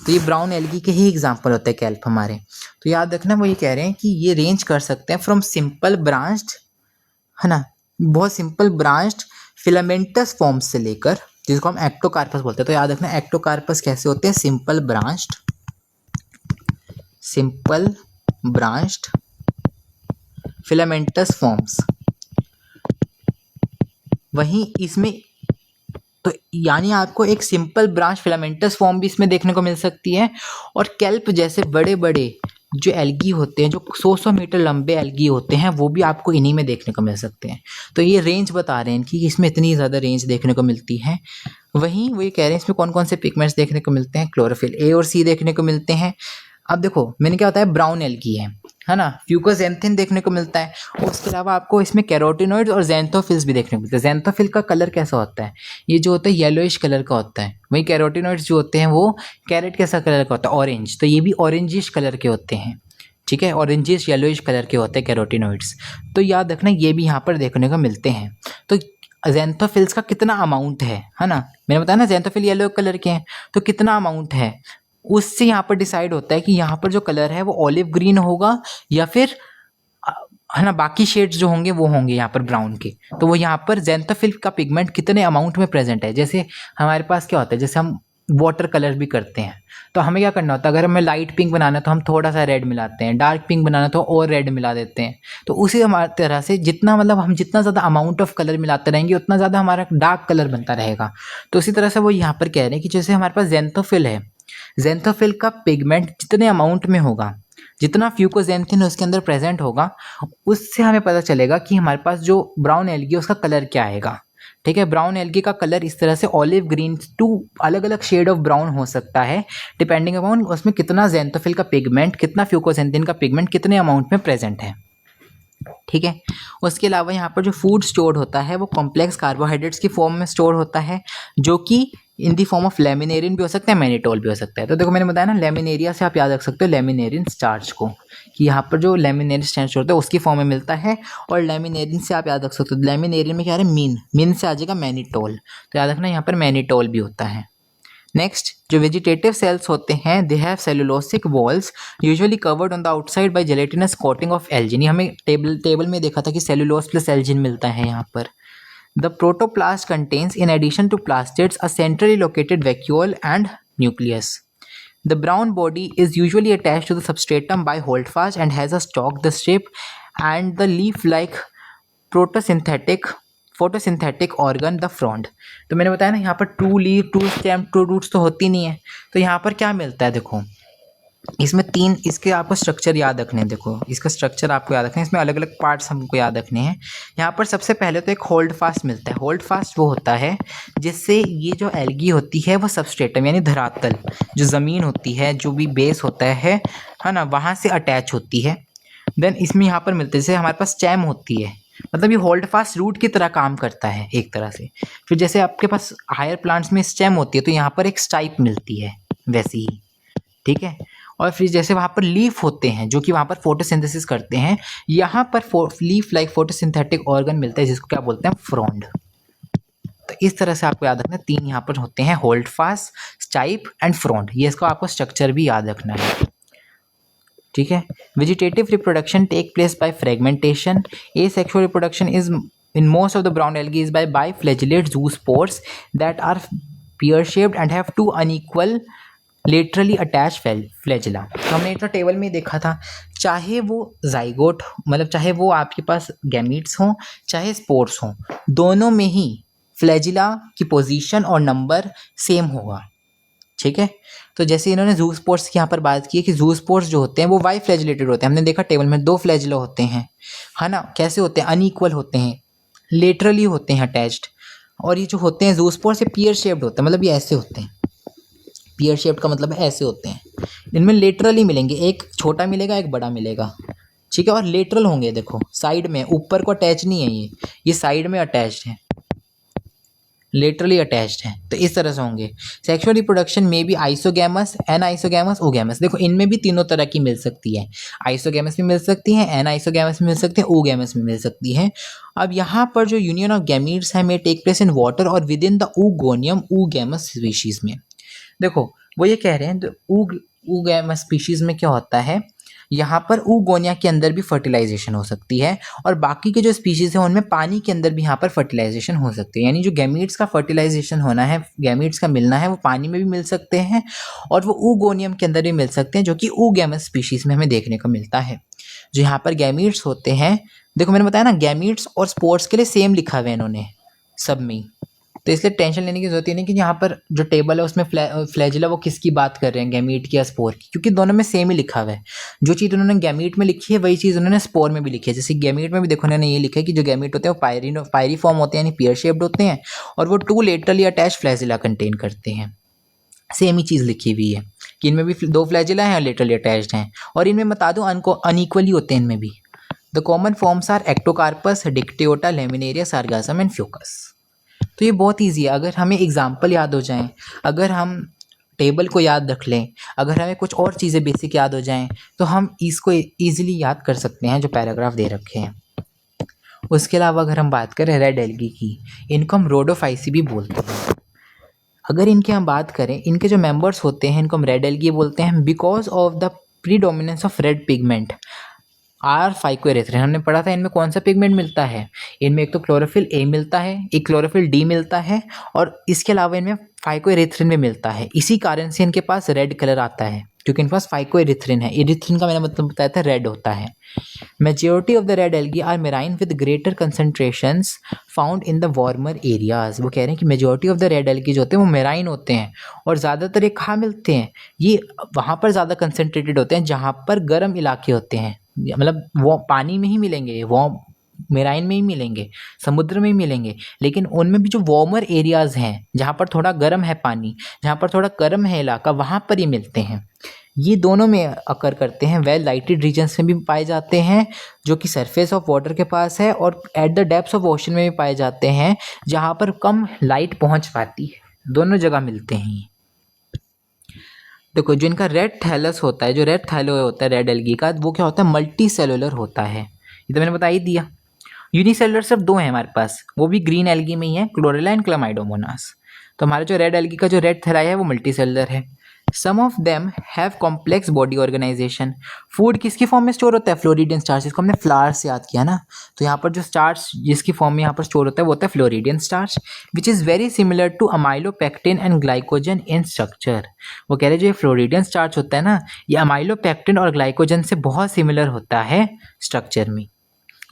तो ये ब्राउन एल्गी के ही एग्जांपल होते हैं कैल्प हमारे। तो याद रखना, वो ये कह रहे हैं कि ये रेंज कर सकते हैं फ्रॉम सिंपल ब्रांच्ड, है ना, बहुत सिंपल ब्रांच्ड फिलामेंटस फॉर्म्स से लेकर, जिसको हम एक्टोकार्पस बोलते हैं। तो याद रखना एक्टोकार्पस कैसे होते हैं, सिंपल ब्रांच्ड फिलामेंटस फॉर्म्स। वहीं इसमें तो यानी आपको एक सिंपल ब्रांच फिलामेंटस फॉर्म भी इसमें देखने को मिल सकती है, और कैल्प जैसे बड़े बड़े जो एल्गी होते हैं, जो 100 मीटर लंबे एल्गी होते हैं, वो भी आपको इन्हीं में देखने को मिल सकते हैं। तो ये रेंज बता रहे हैं कि इसमें इतनी ज़्यादा रेंज देखने को मिलती है। वहीं वो ये कह रहे हैं इसमें कौन कौन से पिगमेंट्स देखने को मिलते हैं, क्लोरोफिल ए और सी देखने को मिलते हैं, अब देखो मैंने क्या होता है, ब्राउन एल्गी है ना, फ्यूकोजेंथिन देखने को मिलता है, और उसके अलावा आपको इसमें कैरोटिनॉइड्स और ज़ैंथोफिल्स भी देखने को मिलते हैं। ज़ैंथोफिल का कलर कैसा होता है, ये जो होता है येलोइश कलर का होता है, वही कैरोटिनॉइड्स जो होते हैं वो कैरेट कैसा कलर का होता है, ऑरेंज, तो ये भी ऑरेंजिश कलर के होते हैं, ठीक है, ऑरेंजिश येलोइश कलर के होते हैं कैरोटिनॉइड्स। तो याद रखना ये भी यहाँ पर देखने को मिलते हैं। तो ज़ैंथोफिल्स का कितना अमाउंट है ना, मैंने बताया ना ज़ैंथोफिल येलो कलर के हैं, तो कितना अमाउंट है उससे यहाँ पर डिसाइड होता है कि यहाँ पर जो कलर है वो ऑलिव ग्रीन होगा या फिर है ना बाकी शेड्स जो होंगे वो होंगे यहाँ पर ब्राउन के। तो वो यहाँ पर ज़ैंथोफिल का पिगमेंट कितने अमाउंट में प्रेजेंट है। जैसे हमारे पास क्या होता है, जैसे हम वाटर कलर भी करते हैं, तो हमें क्या करना होता है, अगर हमें लाइट पिंक बनाना है तो हम थोड़ा सा रेड मिलाते हैं, डार्क पिंक बनाना तो और रेड मिला देते हैं। तो उसी हमारी तरह से जितना मतलब हम जितना ज़्यादा अमाउंट ऑफ कलर मिलाते रहेंगे उतना ज़्यादा हमारा डार्क कलर बनता रहेगा। तो उसी तरह से वो यहाँ पर कह रहे हैं कि जैसे हमारे पास ज़ैंथोफिल है, ज़ैंथोफिल का पिगमेंट जितने अमाउंट में होगा, जितना फ्यूकोजेंथिन उसके अंदर प्रेजेंट होगा, उससे हमें पता चलेगा कि हमारे पास जो ब्राउन एल्गी है उसका कलर क्या आएगा। ठीक है, ब्राउन एल्गी का कलर इस तरह से ऑलिव ग्रीन टू अलग अलग शेड ऑफ ब्राउन हो सकता है, डिपेंडिंग अपॉन उसमें कितना ज़ैंथोफिल का पिगमेंट, कितना फ्यूकोजेंथिन का पिगमेंट कितने अमाउंट में प्रेजेंट है। ठीक है, उसके अलावा यहाँ पर जो फूड स्टोर होता है वो कॉम्प्लेक्स कार्बोहाइड्रेट्स की फॉर्म में स्टोर होता है, जो कि इन दी फॉर्म ऑफ लेमिनेरिन भी हो सकता है, मैनिटोल भी हो सकता है। तो देखो मैंने बताया ना, लेमिनेरिया से आप याद रख सकते हो लेमिनेरिन स्टार्च को, कि यहाँ पर जो लेमिनेरिन स्टार्च होता है उसकी फॉर्म में मिलता है, और लेमिनेरिन से आप याद रख सकते हो, लेमिनेरिन में क्या है, मीन से आ जाएगा मैनिटोल, तो याद रखना यहाँ पर मैनिटोल भी होता है। नेक्स्ट, जो वेजिटेटिव सेल्स होते हैं, they have cellulosic walls usually covered on the outside by gelatinous coating of algin. हमें टेबल में देखा था कि सेलुलोज प्लस एल्जिन मिलता है यहाँ पर। The protoplast contains in addition to plastids a centrally located vacuole and nucleus. The brown body is usually attached to the substratum by holdfast and has a stalk, the strip, and the leaf-like photosynthetic organ, the frond। तो मैंने बताया ना यहाँ पर true leaf, true stem, true roots तो होती नहीं है। तो यहाँ पर क्या मिलता है, देखो इसमें तीन, इसके आपको स्ट्रक्चर याद रखने हैं। देखो इसका स्ट्रक्चर आपको याद रखना है, इसमें अलग अलग पार्ट्स हमको याद रखने हैं। यहाँ पर सबसे पहले तो एक होल्ड फास्ट मिलता है। होल्ड फास्ट वो होता है जिससे ये जो एल्गी होती है वो सबस्ट्रेटम यानी धरातल, जो ज़मीन होती है, जो भी बेस होता है ना, वहाँ से अटैच होती है। देन इसमें यहाँ पर मिलते हैं, जैसे हमारे पास स्टेम होती है, मतलब ये होल्ड फास्ट रूट की तरह काम करता है एक तरह से। फिर जैसे आपके पास हायर प्लांट्स में स्टेम होती है तो यहाँ पर एक स्टाइप मिलती है वैसी ही, ठीक है। और फिर जैसे वहाँ पर लीफ होते हैं जो कि वहाँ पर फोटोसिंथेसिस करते हैं, यहाँ पर लीफ लाइक फोटोसिंथेटिक ऑर्गन मिलता है जिसको क्या बोलते हैं, फ्रॉन्ड। तो इस तरह से आपको याद रखना है, तीन यहाँ पर होते हैं, hold fast, stipe and frond. ये इसको आपको स्ट्रक्चर भी याद रखना है, ठीक है। Vegetative reproduction take place by fragmentation. Asexual reproduction is in most of the brown algae is by biflagellate zoospores that are pear shaped and have two unequal laterally attach flagella. तो हमने तो table में देखा था, चाहे वो zygote मतलब चाहे वो आपके पास गैमीट्स हों चाहे स्पोर्स हों, दोनों में ही फ्लैजिला की पोजीशन और नंबर सेम होगा, ठीक है। तो जैसे इन्होंने जू स्पोर्स की यहाँ पर बात की है कि जू स्पोर्स जो होते हैं वो वाई फ्लैजिलेटेड होते हैं। हमने देखा टेबल में दो फ्लैजिला होते हैं, है ना, कैसे होते हैं, अनइक्वल होते हैं, लेटरली होते हैं अटैच्ड। और ये जो होते हैं जू स्पोर्स, ये पियर शेप्ड होते हैं, मतलब ये ऐसे होते हैं, पियर शेप्ड का मतलब है ऐसे होते हैं। इनमें लेटरली मिलेंगे, एक छोटा मिलेगा एक बड़ा मिलेगा, ठीक है। और लेटरल होंगे, देखो साइड में, ऊपर को अटैच नहीं है, ये साइड में अटैच्ड है, लेटरली अटैच्ड है। तो इस तरह से होंगे। सेक्सुअल रिप्रोडक्शन में भी आइसोगैमस, एन आइसोगैमस, ओगैमस। देखो इनमें भी तीनों तरह की मिल सकती है, आइसोगैमस में मिल सकती है, एन आइसोगैमस में मिल सकती है, ओगैमस में मिल सकती है। अब यहाँ पर जो यूनियन ऑफ गैमीट्स है में टेक प्लेस इन वाटर और with in the oogonia oogamous species में। देखो वो ये कह रहे हैं oogamous स्पीशीज में क्या होता है, यहाँ पर oogonia के अंदर भी फर्टिलाइजेशन हो सकती है, और बाकी के जो स्पीशीज़ हैं उनमें पानी के अंदर भी यहाँ पर फर्टिलाइजेशन हो सकती है। यानी जो गैमीट्स का फर्टिलाइजेशन होना है, गैमीट्स का मिलना है, वो पानी में भी मिल सकते हैं और वो oogonia के अंदर भी मिल सकते हैं, जो कि oogamous स्पीशीज़ में हमें देखने को मिलता है। जो यहाँ पर गैमीट्स होते हैं, देखो मैंने बताया ना, गैमीट्स और स्पोर्ट्स के लिए सेम लिखा हुआ है इन्होंने सब में, तो इसलिए टेंशन लेने की जरूरत ही नहीं कि यहाँ पर जो टेबल है उसमें फ्लैजिला वो किसकी बात कर रहे हैं, गैमीट की या स्पोर की, क्योंकि दोनों में सेम ही लिखा हुआ है। जो चीज़ उन्होंने गैमीट में लिखी है वही चीज़ उन्होंने स्पोर में भी लिखी है। जैसे गैमीट में भी देखो उन्होंने ये लिखा है कि जो गैमीट होते हैं वो पायरी फॉर्म होते हैं, यानी पियर शेप्ड होते हैं, और वो two laterally attach flagella contain करते हैं। सेम ही चीज़ लिखी हुई है। कि इनमें भी दो फ्लैजिला हैं और लेटरली अटैच्ड हैं। और इनमें बता दूँ अनइक्वली होते हैं इनमें भी। The common forms are Ectocarpus, Dictyota, Laminaria, Sargassum and Fucus. तो ये बहुत ईजी है, अगर हमें एग्जाम्पल याद हो जाएं, अगर हम टेबल को याद रख लें, अगर हमें कुछ और चीज़ें बेसिक याद हो जाएं, तो हम इसको ईजिली याद कर सकते हैं जो पैराग्राफ दे रखे हैं। उसके अलावा अगर हम बात करें रेड एल्गी की, इनको हम रोडोफाइसी भी बोलते हैं। अगर इनकी हम बात करें, इनके जो मेंबर्स होते हैं इनको हम रेड एल्गी बोलते हैं because of the predominance of red pigment r phycoerythrin. हमने पढ़ा था इनमें कौन सा पिगमेंट मिलता है, इनमें एक तो क्लोरोफिल ए मिलता है, एक क्लोरोफिल डी मिलता है, और इसके अलावा इनमें फाइकोएरिथ्रिन भी मिलता है। इसी कारण से इनके पास रेड कलर आता है, क्योंकि इनके पास फाइकोएरिथ्रिन है। एरिथ्रिन का मैंने मतलब बताया था रेड होता है। Majority of the red algae are marine with greater concentrations found in the warmer areas. वो कह रहे हैं कि majority of the red algae जो होते हैं वो मेराइन होते हैं, और ज़्यादातर ये कहाँ मिलते हैं, ये वहाँ पर ज़्यादा कंसनट्रेटेड होते हैं जहाँ पर गर्म इलाके होते हैं। मतलब वो पानी में ही मिलेंगे, वो मेराइन में ही मिलेंगे, समुद्र में ही मिलेंगे, लेकिन उनमें भी जो वार्मर एरियाज़ हैं जहाँ पर थोड़ा गर्म है पानी, जहाँ पर थोड़ा गर्म है इलाका, वहाँ पर ही मिलते हैं। ये दोनों में अकर करते हैं। वेल लाइटेड रीजन्स में भी पाए जाते हैं जो कि सरफेस ऑफ वाटर के पास है, और at the depths of ocean में भी पाए जाते हैं जहाँ पर कम लाइट पहुँच पाती है। दोनों जगह मिलते हैं ये। देखो जो इनका रेड थैलस होता है, जो रेड थैलो होता है रेड एल्गी का, वो क्या होता है, मल्टी सेलुलर होता है। ये तो मैंने बता ही दिया। यूनिसेलुलर सिर्फ दो हैं हमारे पास, वो भी ग्रीन एल्गी में ही है, क्लोरेला एंड क्लामाइडोमोनास। तो हमारा जो रेड एल्गी का जो रेड थैलाई है वो मल्टी सेलुलर है। Some of them have complex body organisation. Food किसकी फॉर्म में स्टोर होता है, फ्लोरिडियन स्टार्च। इसको हमने फ्लावर से याद किया ना, तो यहाँ पर जो स्टार्च जिसकी फॉर्म में यहाँ पर स्टोर होता है वो होता है Floridean starch, which is very similar to amylopectin and glycogen in structure. वो कह रहे हैं जो फ्लोरिडियन स्टार्च होता है ना, ये अमाइलोपेक्टिन और ग्लाइकोजन से बहुत सिमिलर होता है स्ट्रक्चर में।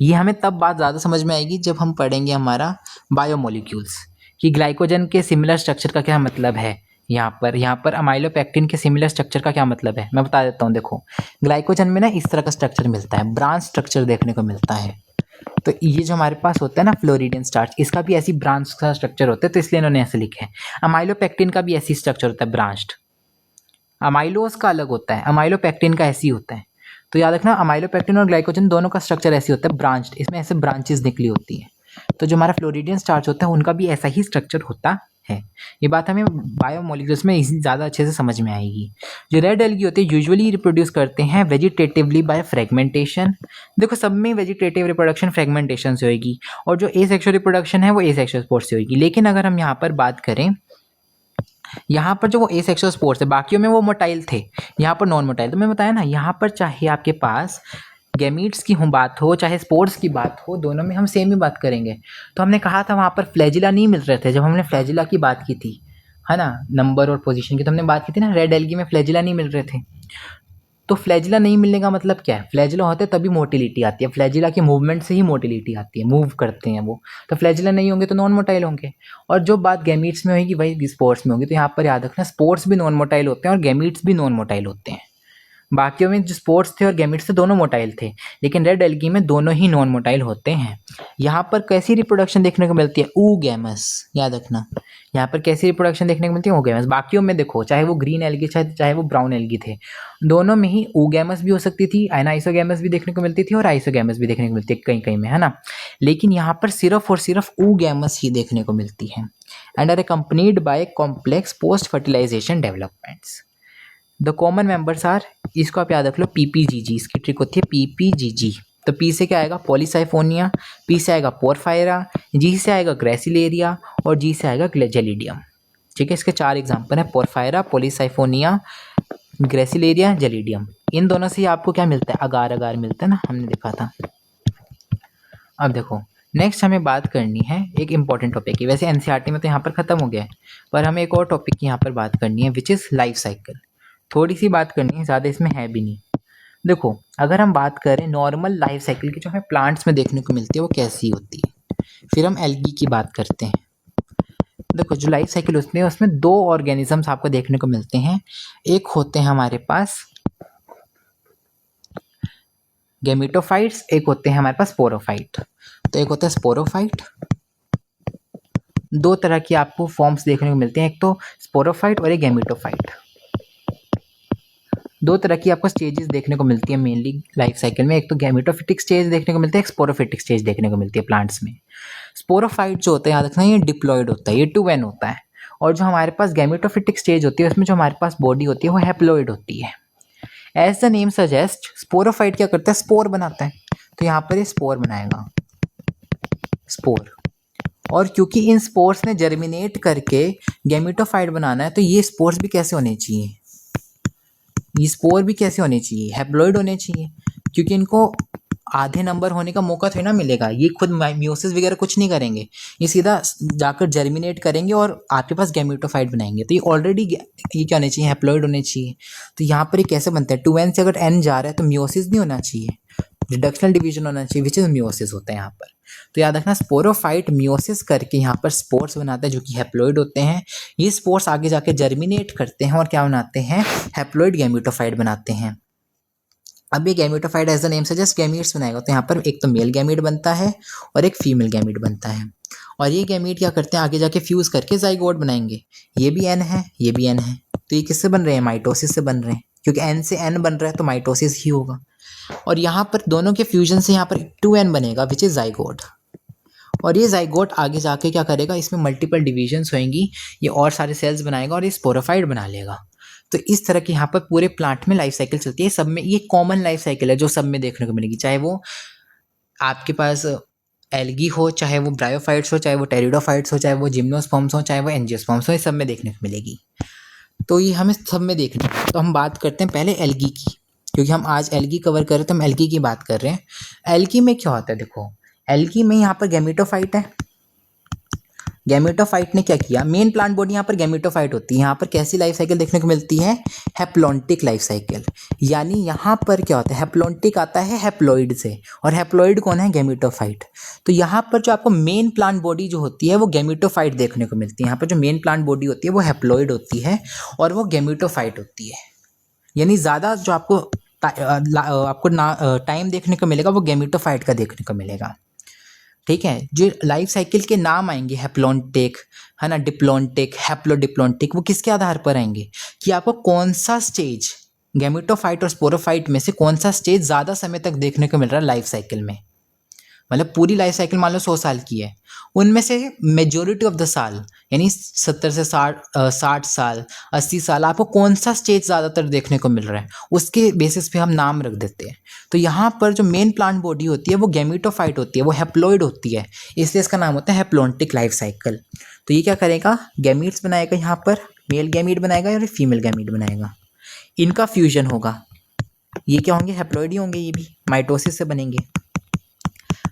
ये हमें तब बात ज़्यादा समझ में आएगी जब हम पढ़ेंगे हमारा बायोमोलिक्यूल्स, कि ग्लाइकोजन के सिमिलर स्ट्रक्चर का क्या मतलब है। यहाँ पर अमाइलोपेक्टिन के सिमिलर स्ट्रक्चर का क्या मतलब है मैं बता देता हूँ। देखो ग्लाइकोजन में ना इस तरह का स्ट्रक्चर मिलता है, ब्रांच स्ट्रक्चर देखने को मिलता है। तो ये जो हमारे पास होता है ना फ्लोरिडियन स्टार्च, इसका भी ऐसी ब्रांच का स्ट्रक्चर होता है, तो इसलिए इन्होंने ऐसे लिखा है। अमाइलोपेक्टिन का भी ऐसी स्ट्रक्चर होता है, ब्रांच्ड। अमाइलोज का अलग होता है, अमाइलोपेक्टिन का ऐसी होता है। तो याद रखना अमाइलोपेक्टिन और ग्लाइकोजन दोनों का स्ट्रक्चर ऐसी होता है, ब्रांच्ड। इसमें ऐसे ब्रांचेस निकली होती है। तो जो हमारा फ्लोरिडियन स्टार्च होता है उनका भी ऐसा ही स्ट्रक्चर होता है। ये बात हमें बायोमोलिक्यूल्स में इसी ज़्यादा अच्छे से समझ में आएगी। जो रेड एल्गी होते हैं यूजुअली रिप्रोड्यूस करते हैं वेजिटेटिवली बाय फ्रेगमेंटेशन। देखो सब में वेजिटेटिव रिप्रोडक्शन फ्रेगमेंटेशन से होगी, और जो एसेक्सुअल रिप्रोडक्शन है वो एसेक्सुअल स्पोर्स से होगी। लेकिन अगर हम यहाँ पर बात करें, यहाँ पर जो वो एसेक्सुअल स्पोर्स है, बाकियों में वो मोटाइल थे, यहाँ पर नॉन मोटाइल। तो मैं बताया ना, यहाँ पर चाहे आपके पास गैमीट्स की बात हो चाहे स्पोर्स की बात हो, दोनों में हम सेम ही बात करेंगे। तो हमने कहा था वहाँ पर फ्लैजिला नहीं मिल रहे थे जब हमने फ्लैजिला की बात की थी, है ना, नंबर और पोजीशन की। तो हमने बात की थी ना रेड एल्गी में फ्लैजिला नहीं मिल रहे थे। तो फ्लैजिला नहीं मिलने का मतलब क्या है, फ्लैजिला होते तभी मोटिलिटी आती है, फ्लैजिला के मूवमेंट से ही मोटिलिटी आती है, मूव करते हैं वो। तो फ्लैजिला नहीं होंगे तो नॉन मोटाइल होंगे। और जो बात गैमीट्स में होगी वही स्पोर्ट्स में होगी। तो यहाँ पर याद रखना स्पोर्ट्स भी नॉन मोटाइल होते हैं और गैमीट्स भी नॉन मोटाइल होते हैं। बाकियों में जो स्पोर्ट्स थे और गैमीट्स थे दोनों मोटाइल थे, लेकिन रेड एल्गी में दोनों ही नॉन मोटाइल होते हैं। यहाँ पर कैसी रिप्रोडक्शन देखने को मिलती है, oogamous। याद रखना यहाँ पर कैसी रिप्रोडक्शन देखने को मिलती है, oogamous। बाकियों में देखो चाहे वो ग्रीन एल्गी चाहे वो ब्राउन एल्गी थे, दोनों में ही oogamous भी हो सकती थी, एनाइसोगैमस भी देखने को मिलती थी और आइसोगैमस भी देखने को मिलती है कहीं कहीं में, है ना। लेकिन यहाँ पर सिर्फ और सिर्फ oogamous ही देखने को मिलती है, and are accompanied by complex post fertilization developments. The common members are, इसको आप याद रख लो, पीपीजीजी। इसकी ट्रिक होती है पीपीजीजी। तो पी से क्या आएगा, पॉलीसाइफोनिया, पी से आएगा पोरफायरा, जी से आएगा ग्रेसिलेरिया और जी से आएगा जेलिडियम। ठीक है, इसके 4 एग्जाम्पल हैं, पोरफायरा, पॉलीसाइफोनिया, ग्रेसिलेरिया, जेलिडियम। इन दोनों से आपको क्या मिलता है, अगार अगार मिलता है ना, हमने देखा था। अब देखो नेक्स्ट हमें बात करनी है एक इंपॉर्टेंट टॉपिक की। वैसे एनसीईआरटी में तो यहाँ पर ख़त्म हो गया है, पर हमें एक और टॉपिक की यहाँ पर बात करनी है, विच इज़ लाइफ साइकिल। थोड़ी सी बात करनी है, ज़्यादा इसमें है भी नहीं। देखो अगर हम बात करें नॉर्मल लाइफ साइकिल की जो हमें प्लांट्स में देखने को मिलती है वो कैसी होती है, फिर हम एल्गी की बात करते हैं। देखो जो लाइफ साइकिल होती है उसमें 2 ऑर्गेनिजम्स आपको देखने को मिलते हैं। एक होते हैं हमारे पास गैमेटोफाइट्स, एक होते हैं हमारे पास स्पोरोफाइट। तो एक होता है स्पोरोफाइट, 2 तरह की आपको फॉर्म्स देखने को मिलते हैं, एक तो स्पोरोफाइट और एक गैमेटोफाइट। दो तरह की आपको स्टेजेस देखने को मिलती है मेनली लाइफ साइकिल में। एक तो गैमेटोफिटिक स्टेज देखने को मिलता है, एक स्पोरोफिटिक स्टेज देखने को मिलती है प्लांट्स में। स्पोरोफाइट जो होता है याद रखना, ये डिप्लॉयड होता है, ये 2n होता है। और जो हमारे पास गैमेटोफिटिक स्टेज होती है उसमें जो हमारे पास बॉडी होती है वो हैप्लॉइड होती है। As the name suggest, sporophyte क्या करता है, स्पोर बनाता है। तो यहाँ पर ये स्पोर बनाएगा, स्पोर। और क्योंकि इन स्पोर्स ने जर्मिनेट करके गैमेटोफाइट बनाना है, तो ये स्पोर्स भी कैसे होने चाहिए, ये स्पोर भी कैसे होने चाहिए, हैप्लॉइड होने चाहिए। क्योंकि इनको आधे नंबर होने का मौका थोड़ी ना मिलेगा, ये खुद म्यूसिस वगैरह कुछ नहीं करेंगे, ये सीधा जाकर जर्मिनेट करेंगे और आपके पास गैमेटोफाइट बनाएंगे। तो ये ऑलरेडी ये क्या होने चाहिए, हैप्लॉइड होने चाहिए। तो यहाँ पर ये कैसे बनता है, 2n से अगर n जा रहा है तो म्यूसिस नहीं होना चाहिए, रिडक्शनल डिवीजन होना चाहिए, विच इज म्यूसिस होता है यहाँ पर। तो याद रखना, स्पोरोफाइट म्यूसिस करके यहाँ पर स्पोर्स बनाता है जो कि हैप्लॉइड होते हैं। ये स्पोर्स आगे जाके जर्मिनेट करते हैं और क्या बनाते हैं, हैप्लॉइड गैमेटोफाइट बनाते हैं। अब ये gametophyte as the name suggest gametes बनाएगा। तो यहाँ पर एक तो मेल गैमीट बनता है और एक फीमेल गैमीट बनता है। और ये गैमीट क्या करते हैं, आगे जाके फ्यूज करके जाइगोट बनाएंगे। ये भी n है, ये भी n है। तो ये किससे बन रहे हैं, माइटोसिस से बन रहे हैं, क्योंकि n से n बन रहा है तो माइटोसिस ही होगा। और यहाँ पर दोनों के फ्यूजन से यहाँ पर 2n बनेगा विच इज जाइगोट। और ये जाइगोट आगे जाके क्या करेगा, इसमें मल्टीपल डिविजन्स होंगी, ये और सारे सेल्स बनाएगा और ये स्पोरोफाइट बना लेगा। तो इस तरह की यहाँ पर पूरे प्लांट में लाइफ साइकिल चलती है। सब में ये कॉमन लाइफ साइकिल है जो सब में देखने को मिलेगी, चाहे वो आपके पास एल्गी हो, चाहे वो ब्रायोफाइट्स हो, चाहे वो टेरिडोफाइट्स हो, चाहे वो जिम्नोस्पर्म्स हो, चाहे वो एंजियोस्पर्म्स हो, ये सब में देखने को मिलेगी। तो ये हमें सब में देखनी है। तो हम बात करते हैं पहले एल्गी की, क्योंकि हम आज एल्गी कवर कर रहे हैं तो हम एल्गी की बात कर रहे हैं। एल्गी में क्या होता है, देखो एल्गी में यहाँ पर गैमेटोफाइट है। गैमेटोफाइट ने क्या किया, मेन प्लांट बॉडी यहाँ पर गैमेटोफाइट होती है। यहाँ पर कैसी लाइफ साइकिल देखने को मिलती है, हैप्लॉन्टिक लाइफ साइकिल। यानी यहाँ पर क्या होता है, हैप्लॉन्टिक आता है हैप्लॉइड से, और हैप्लॉइड कौन है, गैमेटोफाइट। तो यहाँ पर जो आपको मेन प्लांट बॉडी जो होती है वो गैमेटोफाइट देखने को मिलती है। यहाँ पर जो मेन प्लांट बॉडी होती है वो हैप्लॉइड होती है और वो गैमेटोफाइट होती है। यानी ज़्यादा जो आपको टाइम देखने को मिलेगा वो गैमेटोफाइट का देखने को मिलेगा। ठीक है, जो लाइफ साइकिल के नाम आएंगे हैप्लॉन्टिक, है ना, डिप्लॉन्टिक, हैप्लोडिप्लॉन्टिक, वो किसके आधार पर आएंगे कि आपको कौन सा स्टेज गैमेटोफाइट और स्पोरोफाइट में से कौन सा स्टेज ज़्यादा समय तक देखने को मिल रहा है लाइफ साइकिल में। मतलब पूरी लाइफ साइकिल मान लो 100 साल की है, उनमें से मेजोरिटी ऑफ द साल यानी 70 से 60 साल 80 साल आपको कौन सा स्टेज ज़्यादातर देखने को मिल रहा है, उसके बेसिस पे हम नाम रख देते हैं। तो यहाँ पर जो मेन प्लांट बॉडी होती है वो गैमेटोफाइट होती है, वो हैप्लॉइड होती है, इसलिए इसका नाम होता है हैप्लॉन्टिक लाइफ साइकिल। तो ये क्या करेगा, गैमीट्स बनाएगा, यहाँ पर मेल गैमीट बनाएगा और फीमेल गैमीट बनाएगा, इनका फ्यूजन होगा। ये क्या होंगे, हैप्लॉइड ही होंगे, ये भी माइटोसिस से बनेंगे।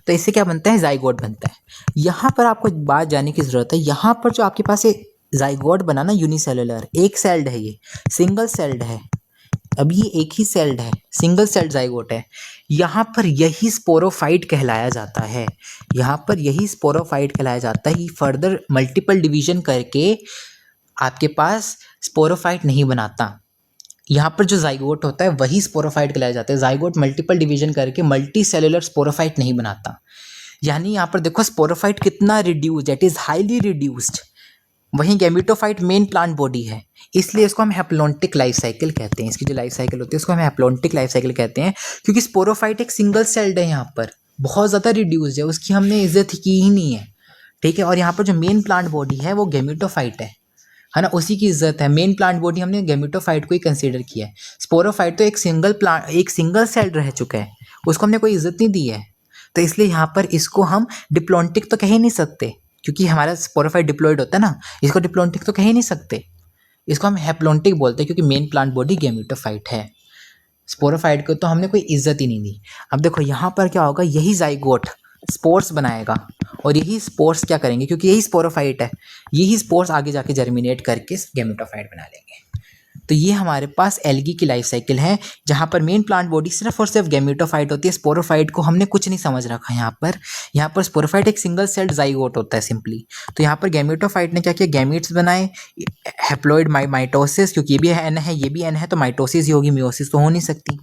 तो इससे क्या बनता है, जाइगोट बनता है। यहाँ पर आपको बात जानने की ज़रूरत है, यहाँ पर जो आपके पास ये जाइगोट बना ना, यूनिसेलुलर, एक सेल्ड है, ये सिंगल सेल्ड है, अभी ये एक ही सेल्ड है, सिंगल सेल्ड जाइगोट है। यहाँ पर यही स्पोरोफाइट कहलाया जाता है, यहाँ पर यही स्पोरोफाइट कहलाया जाता है। ये फर्दर मल्टीपल डिवीजन करके आपके पास स्पोरोफाइट नहीं बनाता। यहाँ पर जो जाइगोट होता है वही स्पोरोफाइट कहलाया जाता है। जाइगोट मल्टीपल डिवीजन करके मल्टी सेलुलर स्पोरोफाइट नहीं बनाता। यानी यहाँ पर देखो स्पोरोफाइट कितना reduced, that is highly reduced. वहीं गैमेटोफाइट मेन प्लांट बॉडी है, इसलिए इसको हम हैप्लॉन्टिक लाइफ साइकिल कहते हैं। इसकी जो लाइफ साइकिल होती है उसको हम हैप्लॉन्टिक लाइफ साइकिल कहते हैं, क्योंकि स्पोरोफाइट एक सिंगल सेल्ड है, यहाँ पर बहुत ज़्यादा रिड्यूस्ड है, उसकी हमने इज्जत की ही नहीं है। ठीक है, और यहाँ पर जो मेन प्लांट बॉडी है वो गैमेटोफाइट है ना, उसी की इज्जत है। मेन प्लांट बॉडी हमने गैमेटोफाइट को ही कंसीडर किया है। स्पोरोफाइट तो एक सिंगल सेल रह चुका है, उसको हमने कोई इज्जत नहीं दी है। तो इसलिए यहाँ पर इसको हम डिप्लॉन्टिक तो कह ही नहीं सकते, क्योंकि हमारा स्पोरोफाइट डिप्लॉइड होता है ना, इसको डिप्लॉन्टिक तो कह ही नहीं सकते, इसको हम हैप्लॉन्टिक बोलते हैं, क्योंकि मेन प्लांट बॉडी गैमेटोफाइट है। स्पोरोफाइट को तो हमने कोई इज्जत ही नहीं दी। अब देखो यहाँ पर क्या होगा, यही जाइगोट स्पोर्स बनाएगा और यही स्पोर्स क्या करेंगे, क्योंकि यही स्पोरोफाइट है, यही स्पोर्स आगे जाके जर्मिनेट करके गैमेटोफाइट बना लेंगे। तो ये हमारे पास एल्गी की लाइफ साइकिल है, जहाँ पर मेन प्लांट बॉडी सिर्फ और सिर्फ गैमेटोफाइट होती है। स्पोरोफाइट को हमने कुछ नहीं समझ रखा है यहाँ पर स्पोरोफाइट एक सिंगल सेल्ड जाइगोट होता है सिंपली। तो यहाँ पर गैमेटोफाइट ने क्या किया, गैमीट्स बनाए, हैप्लॉइड माइटोसिस, क्योंकि ये भी एन है ये भी एन है, तो माइटोसिस ही होगी, मियोसिस तो हो नहीं सकती।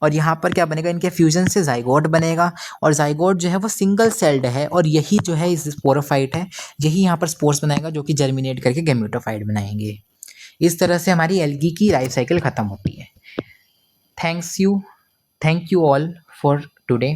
और यहाँ पर क्या बनेगा, इनके फ्यूजन से जाइगोट बनेगा, और जाइगोट जो है वो सिंगल सेल्ड है, और यही जो है इस स्पोरोफाइट है, यही यहाँ पर स्पोर्स बनाएगा जो कि जर्मिनेट करके गैमेटोफाइट बनाएंगे। इस तरह से हमारी एल्गी की लाइफ साइकिल ख़त्म होती है। Thank you all for today.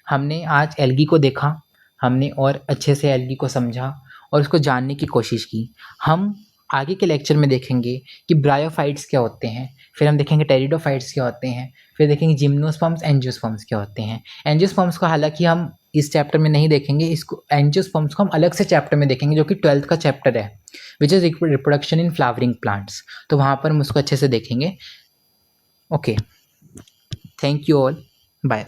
हमने आज एल्गी को देखा, हमने और अच्छे से एल्गी को समझा और उसको जानने की कोशिश की। हम आगे के लेक्चर में देखेंगे कि ब्रायोफाइट्स क्या होते हैं, फिर हम देखेंगे टेरिडोफाइट्स क्या होते हैं, फिर देखेंगे जिम्नोस्पर्म्स एंजियोस्पर्म्स क्या होते हैं। एंजियोस्पर्म्स को हालांकि हम इस चैप्टर में नहीं देखेंगे, इसको एंजियोस्पर्म्स को हम अलग से चैप्टर में देखेंगे जो कि 12th का चैप्टर है, which is reproduction in flowering plants. तो वहाँ पर हम उसको अच्छे से देखेंगे। Okay, thank you all, bye.